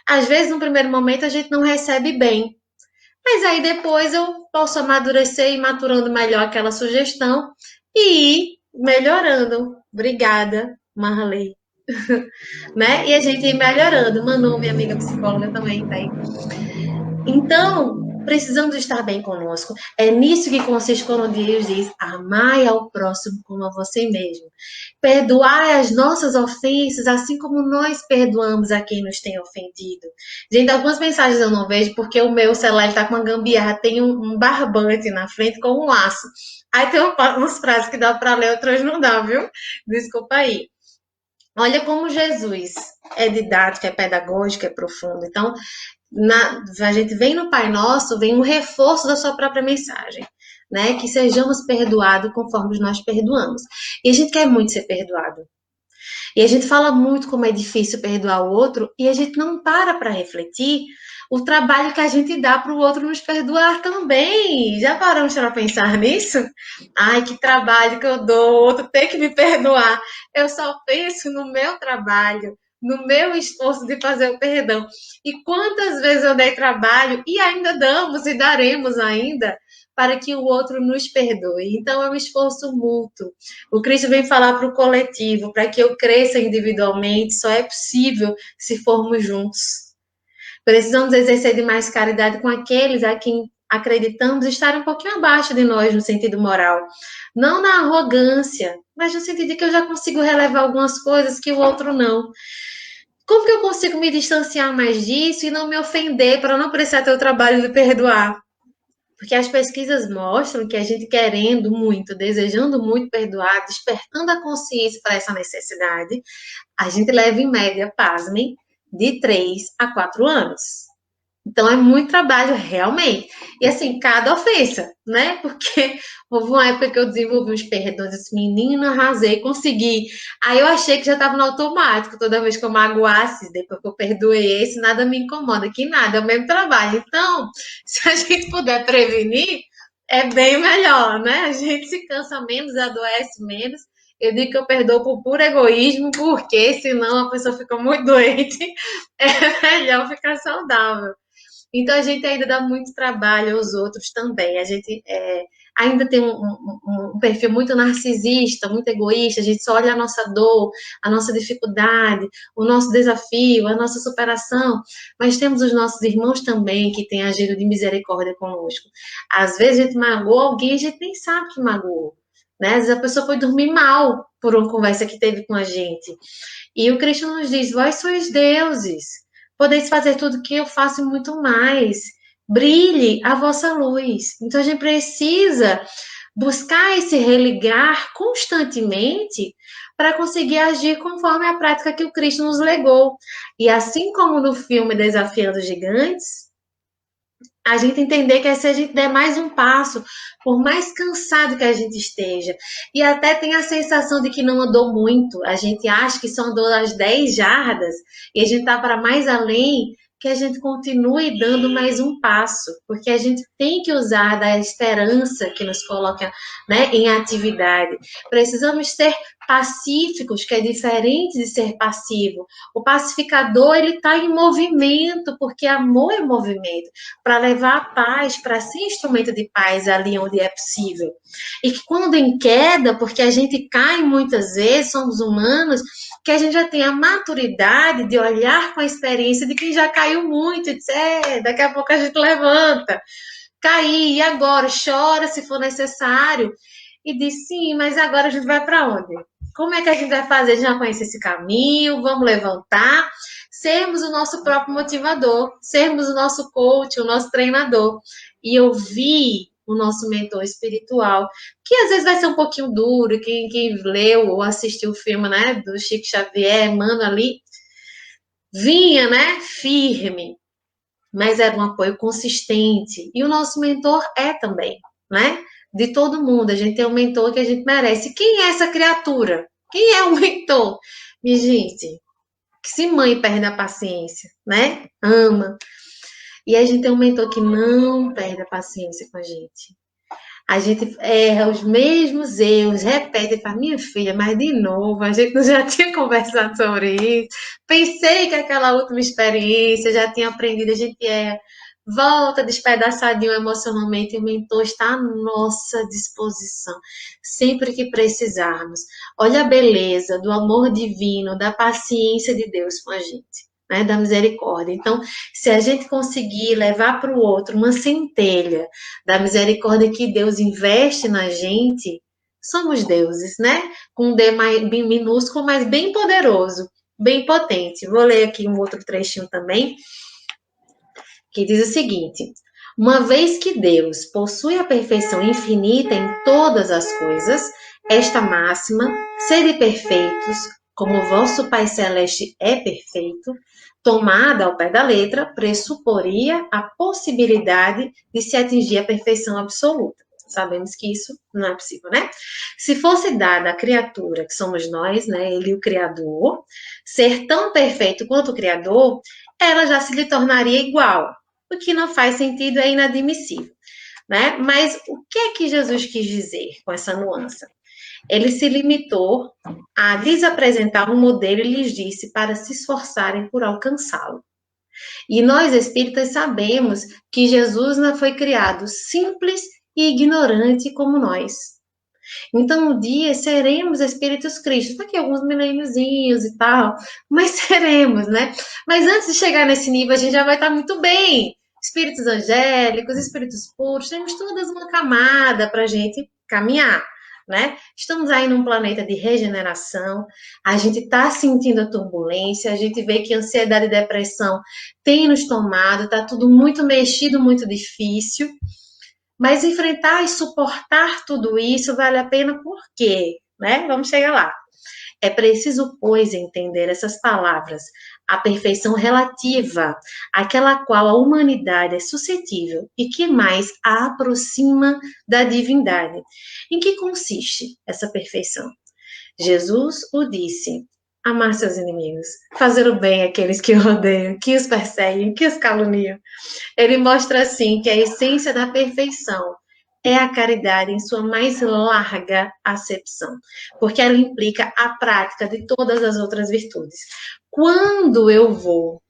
Às vezes, no primeiro momento, a gente não recebe bem, mas aí depois eu posso amadurecer e maturando melhor aquela sugestão e ir melhorando. Obrigada, Marley. Né? E a gente ir melhorando. Manu, minha amiga psicóloga, também tá aí. Então, precisamos estar bem conosco. É nisso que consiste quando Deus diz: amai ao próximo como a você mesmo. Perdoai as nossas ofensas, assim como nós perdoamos a quem nos tem ofendido. Gente, algumas mensagens eu não vejo porque o meu celular está com uma gambiarra, tem um barbante na frente com um laço. Aí tem umas frases que dá para ler, outras não dá, viu? Desculpa aí. Olha como Jesus é didático, é pedagógico, é profundo. Então, a gente vem no Pai Nosso, vem um reforço da sua própria mensagem, né? Que sejamos perdoados conforme nós perdoamos. E a gente quer muito ser perdoado. E a gente fala muito como é difícil perdoar o outro e a gente não para refletir o trabalho que a gente dá para o outro nos perdoar também. Já paramos para pensar nisso? Ai, que trabalho que eu dou, o outro tem que me perdoar. Eu só penso no meu trabalho, no meu esforço de fazer o perdão. E quantas vezes eu dei trabalho e ainda damos e daremos ainda para que o outro nos perdoe. Então é um esforço mútuo. O Cristo vem falar para o coletivo, para que eu cresça individualmente, só é possível se formos juntos. Precisamos exercer de mais caridade com aqueles a quem acreditamos estar um pouquinho abaixo de nós no sentido moral. Não na arrogância, mas no sentido de que eu já consigo relevar algumas coisas que o outro não. Como que eu consigo me distanciar mais disso e não me ofender para não precisar ter o trabalho de perdoar? Porque as pesquisas mostram que a gente querendo muito, desejando muito perdoar, despertando a consciência para essa necessidade, a gente leva em média, pasmem, de 3 a 4 anos. Então é muito trabalho, realmente. E assim, cada ofensa, né? Porque houve uma época que eu desenvolvi uns perdões, assim, menina, arrasei, consegui. Aí eu achei que já estava no automático, toda vez que eu magoasse, depois que eu perdoei esse, nada me incomoda, que nada, é o mesmo trabalho. Então, se a gente puder prevenir, é bem melhor, né? A gente se cansa menos, adoece menos. Eu digo que eu perdoo por puro egoísmo, porque senão a pessoa fica muito doente. É melhor ficar saudável. Então a gente ainda dá muito trabalho aos outros também. A gente ainda tem um perfil muito narcisista, muito egoísta. A gente só olha a nossa dor, a nossa dificuldade, o nosso desafio, a nossa superação. Mas temos os nossos irmãos também que têm agido de misericórdia conosco. Às vezes a gente magoou alguém e a gente nem sabe que magoou. Né? Às vezes a pessoa foi dormir mal por uma conversa que teve com a gente. E o Cristo nos diz: vós sois deuses. Podeis fazer tudo que eu faço e muito mais. Brilhe a vossa luz. Então a gente precisa buscar esse religar constantemente para conseguir agir conforme a prática que o Cristo nos legou. E assim como no filme Desafiando os Gigantes, A gente entender que se a gente der mais um passo, por mais cansado que a gente esteja, e até tem a sensação de que não andou muito, a gente acha que só andou as 10 jardas, e a gente está para mais além, que a gente continue dando mais um passo, porque a gente tem que usar da esperança que nos coloca, né, em atividade. Precisamos ser pacíficos, que é diferente de ser passivo. O pacificador, ele está em movimento, porque amor é movimento, para levar a paz, para ser instrumento de paz ali onde é possível. E que quando em queda, porque a gente cai muitas vezes, somos humanos, que a gente já tem a maturidade de olhar com a experiência de quem já caiu muito, e diz, daqui a pouco a gente levanta. Caí, e agora? Chora se for necessário. E diz, sim, mas agora a gente vai para onde? Como é que a gente vai fazer? A gente já conhece esse caminho, vamos levantar, sermos o nosso próprio motivador, sermos o nosso coach, o nosso treinador. E eu vi o nosso mentor espiritual, que às vezes vai ser um pouquinho duro, quem leu ou assistiu o filme, né, do Chico Xavier, mano, ali, vinha, né, firme, mas era um apoio consistente. E o nosso mentor é também, né? De todo mundo. A gente tem um mentor que a gente merece. Quem é essa criatura? Quem é o mentor? Minha gente, que se mãe perde a paciência, né? Ama. E a gente tem um mentor que não perde a paciência com a gente. A gente erra os mesmos erros, repete para minha filha, mas de novo, a gente já tinha conversado sobre isso. Pensei que aquela última experiência já tinha aprendido, a gente erra. Volta despedaçadinho emocionalmente, e o mentor está à nossa disposição, sempre que precisarmos. Olha a beleza do amor divino, da paciência de Deus com a gente, né? Da misericórdia. Então, se a gente conseguir levar para o outro uma centelha da misericórdia que Deus investe na gente, somos deuses, né? Com um D bem minúsculo, mas bem poderoso, bem potente. Vou ler aqui um outro trechinho também, que diz o seguinte: uma vez que Deus possui a perfeição infinita em todas as coisas, esta máxima, sede perfeitos, como o vosso Pai Celeste é perfeito, tomada ao pé da letra, pressuporia a possibilidade de se atingir a perfeição absoluta. Sabemos que isso não é possível, né? Se fosse dada à criatura, que somos nós, né, ele o Criador, ser tão perfeito quanto o Criador, ela já se lhe tornaria igual. O que não faz sentido, é inadmissível, né? Mas o que é que Jesus quis dizer com essa nuance? Ele se limitou a lhes apresentar um modelo e lhes disse para se esforçarem por alcançá-lo. E nós, espíritas, sabemos que Jesus não foi criado simples e ignorante como nós. Então, um dia seremos espíritos cristos, daqui a alguns milêniozinhos e tal, mas seremos, né? Mas antes de chegar nesse nível, a gente já vai estar muito bem. Espíritos angélicos, espíritos puros, temos todas uma camada para a gente caminhar, né? Estamos aí num planeta de regeneração, a gente está sentindo a turbulência, a gente vê que ansiedade e depressão tem nos tomado, está tudo muito mexido, muito difícil. Mas enfrentar e suportar tudo isso vale a pena por quê? Né? Vamos chegar lá. É preciso, pois, entender essas palavras, a perfeição relativa, àquela qual a humanidade é suscetível e que mais a aproxima da divindade. Em que consiste essa perfeição? Jesus o disse: amar seus inimigos, fazer o bem àqueles que o odeiam, que os perseguem, que os caluniam. Ele mostra, assim, que a essência da perfeição é a caridade em sua mais larga acepção, porque ela implica a prática de todas as outras virtudes. Quando eu vou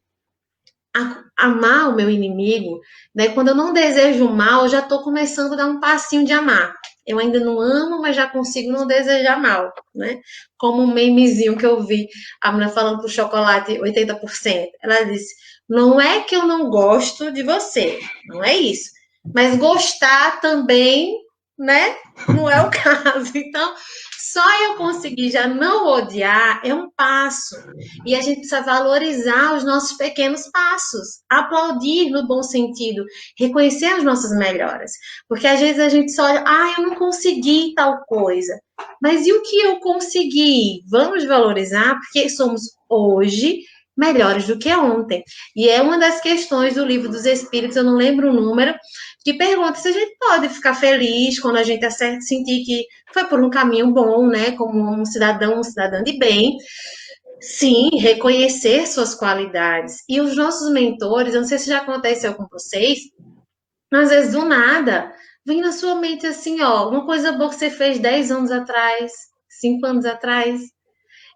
amar o meu inimigo, né, quando eu não desejo mal, eu já estou começando a dar um passinho de amar. Eu ainda não amo, mas já consigo não desejar mal, né? Como um memezinho que eu vi, a menina falando pro chocolate 80%. Ela disse, não é que eu não gosto de você, não é isso. Mas gostar também, né? Não é o caso. Então, só eu conseguir já não odiar é um passo. E a gente precisa valorizar os nossos pequenos passos, aplaudir no bom sentido, reconhecer as nossas melhoras. Porque às vezes a gente só olha, eu não consegui tal coisa. Mas e o que eu consegui? Vamos valorizar, porque somos hoje melhores do que ontem. E é uma das questões do Livro dos Espíritos, eu não lembro o número, que pergunta se a gente pode ficar feliz quando a gente acerta, sentir que foi por um caminho bom, né? Como um cidadão de bem. Sim, reconhecer suas qualidades. E os nossos mentores, eu não sei se já aconteceu com vocês, às vezes do nada, vem na sua mente assim, ó, uma coisa boa que você fez 10 anos atrás, 5 anos atrás,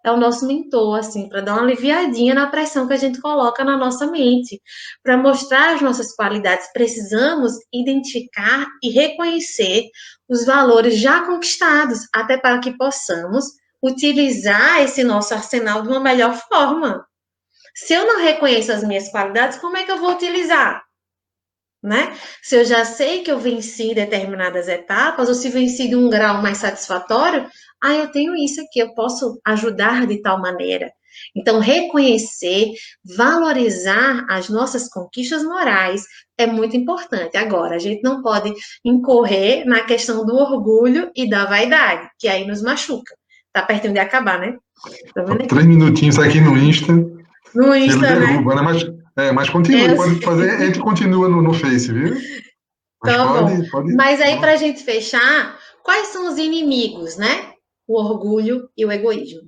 é o nosso mentor, assim, para dar uma aliviadinha na pressão que a gente coloca na nossa mente, para mostrar as nossas qualidades. Precisamos identificar e reconhecer os valores já conquistados, até para que possamos utilizar esse nosso arsenal de uma melhor forma. Se eu não reconheço as minhas qualidades, como é que eu vou utilizar? Né? Se eu já sei que eu venci determinadas etapas, ou se venci de um grau mais satisfatório, eu tenho isso aqui, eu posso ajudar de tal maneira. Então, reconhecer, valorizar as nossas conquistas morais é muito importante. Agora, a gente não pode incorrer na questão do orgulho e da vaidade, que aí nos machuca. Tá pertinho de acabar, né? Tô vendo 3 aqui. minutinhos aqui no Insta, No que ele Insta, né? derruba, né? Mas continue, Eu pode sei. fazer, a gente continua no Face, viu? Mas Tá bom. pode. Mas aí, para a gente fechar, quais são os inimigos, né? O orgulho e o egoísmo.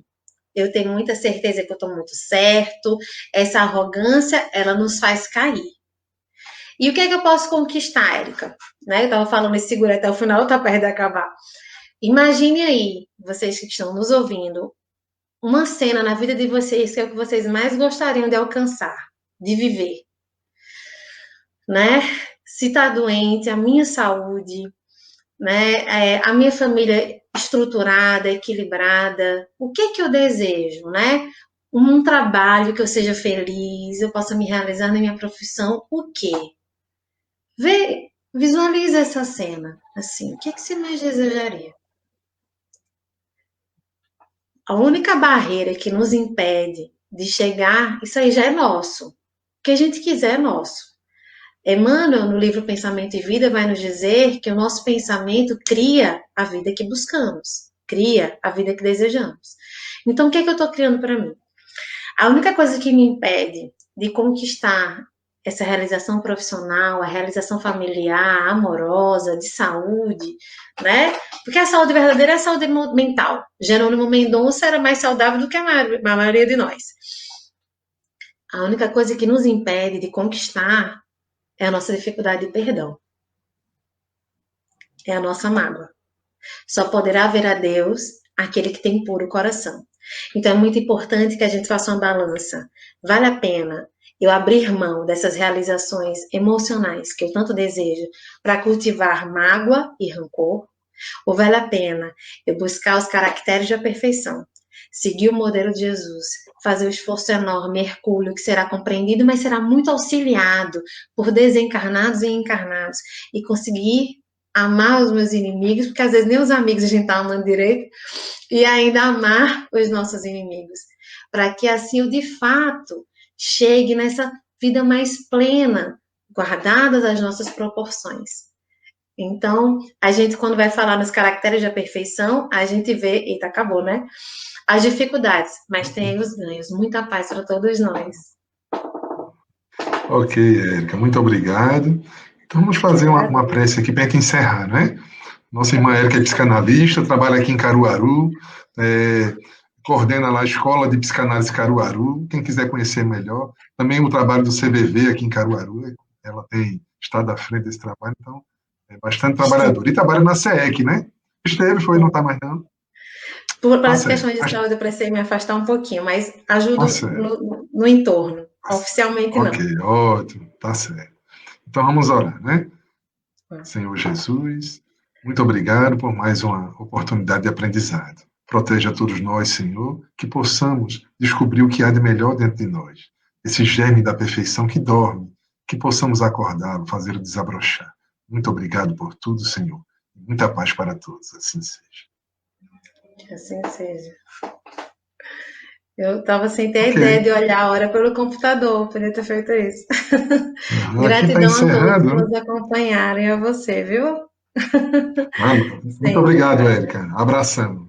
Eu tenho muita certeza que eu estou muito certo. Essa arrogância, ela nos faz cair. E o que é que eu posso conquistar, Érica? Né? Eu estava falando esse segura até o final, está perto de acabar. Imagine aí, vocês que estão nos ouvindo, uma cena na vida de vocês que é o que vocês mais gostariam de alcançar, de viver, né? Se está doente, a minha saúde, né? A minha família estruturada, equilibrada, o que que eu desejo, né? Um trabalho que eu seja feliz, eu possa me realizar na minha profissão, o quê? Visualiza essa cena, assim, o que que você mais desejaria? A única barreira que nos impede de chegar, isso aí já é nosso. O que a gente quiser é nosso. Emmanuel, no livro Pensamento e Vida, vai nos dizer que o nosso pensamento cria a vida que buscamos, cria a vida que desejamos. Então, o que é que eu estou criando para mim? A única coisa que me impede de conquistar essa realização profissional, a realização familiar, amorosa, de saúde, né? Porque a saúde verdadeira é a saúde mental. Jerônimo Mendonça era mais saudável do que a maioria de nós. A única coisa que nos impede de conquistar é a nossa dificuldade de perdão. É a nossa mágoa. Só poderá ver a Deus aquele que tem puro coração. Então é muito importante que a gente faça uma balança. Vale a pena eu abrir mão dessas realizações emocionais que eu tanto desejo para cultivar mágoa e rancor? Ou vale a pena eu buscar os caracteres da perfeição, seguir o modelo de Jesus, fazer o esforço enorme, hercúleo, que será compreendido, mas será muito auxiliado por desencarnados e encarnados, e conseguir amar os meus inimigos, porque às vezes nem os amigos a gente está amando direito, e ainda amar os nossos inimigos, para que assim eu de fato chegue nessa vida mais plena, guardadas as nossas proporções. Então, a gente, quando vai falar nos caracteres da perfeição, a gente vê, eita, acabou, né? As dificuldades, mas tem os ganhos. Muita paz para todos nós. Ok, Érica, muito obrigado. Então vamos Que fazer uma agradeço. prece aqui para a gente encerrar, né? Nossa irmã Érica é psicanalista, trabalha aqui em Caruaru, é, coordena lá a Escola de Psicanálise Caruaru. Quem quiser conhecer melhor, também o trabalho do CVV aqui em Caruaru, ela tem estado à frente desse trabalho, então é bastante Estive, trabalhador. E trabalha na SEEC, né? Esteve, foi, não está mais não? por Tá as certo, questões de saúde, eu precisei me afastar um pouquinho, mas tá ajudo certo. no entorno. Oficialmente, Ok, não. ótimo, tá certo. Então vamos orar, né? Senhor Jesus, muito obrigado por mais uma oportunidade de aprendizado. Proteja todos nós, Senhor, que possamos descobrir o que há de melhor dentro de nós. Esse germe da perfeição que dorme, que possamos acordá-lo, fazê-lo desabrochar. Muito obrigado por tudo, Senhor. Muita paz para todos, assim seja. Que assim seja. Eu estava sem ter a Ok. ideia de olhar a hora pelo computador, podia ter feito isso. Aqui está Gratidão a todos encerrado, que né? nos acompanharam e a você, viu? Muito Sempre, obrigado, tá? Érica. Abração.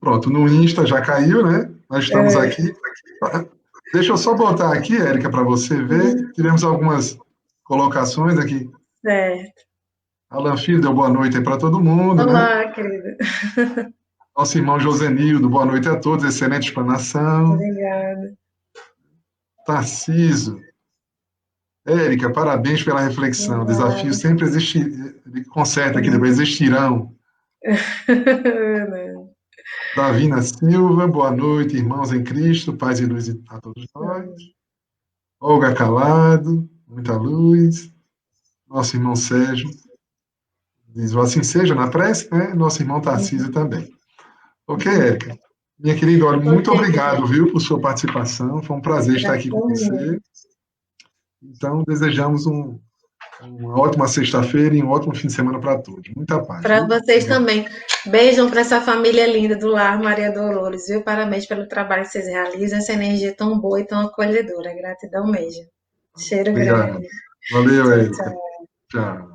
Pronto, no Insta já caiu, né? Nós estamos É, aqui. Deixa eu só botar aqui, Érica, para você ver. Tivemos algumas colocações aqui. certo. Alan Filho deu boa noite aí para todo mundo, né? Olá, querida. Nosso irmão Josenildo, boa noite a todos, excelente explanação. Obrigada. Tarciso, Érica, parabéns pela reflexão. Desafios Obrigada. sempre existirão. Ele conserta aqui depois, existirão. Davina Silva, boa noite, irmãos em Cristo, paz e luz a todos nós. Olga Calado, muita luz. Nosso irmão Sérgio diz, assim seja na prece, né? Nosso irmão Tarcísio também. Ok, Érica? Minha querida, olha, muito Ok, obrigado, viu, por sua participação. Foi um prazer estar aqui com gratidão. você. Então, desejamos uma ótima sexta-feira e um ótimo fim de semana para todos. Muita paz, Para viu? vocês Obrigado. também. Beijão para essa família linda do Lar Maria Dolores, viu? Parabéns pelo trabalho que vocês realizam, essa energia tão boa e tão acolhedora. Gratidão mesmo. Cheiro Obrigado. grande. Valeu, Tchau, Érica. tchau. Tchau.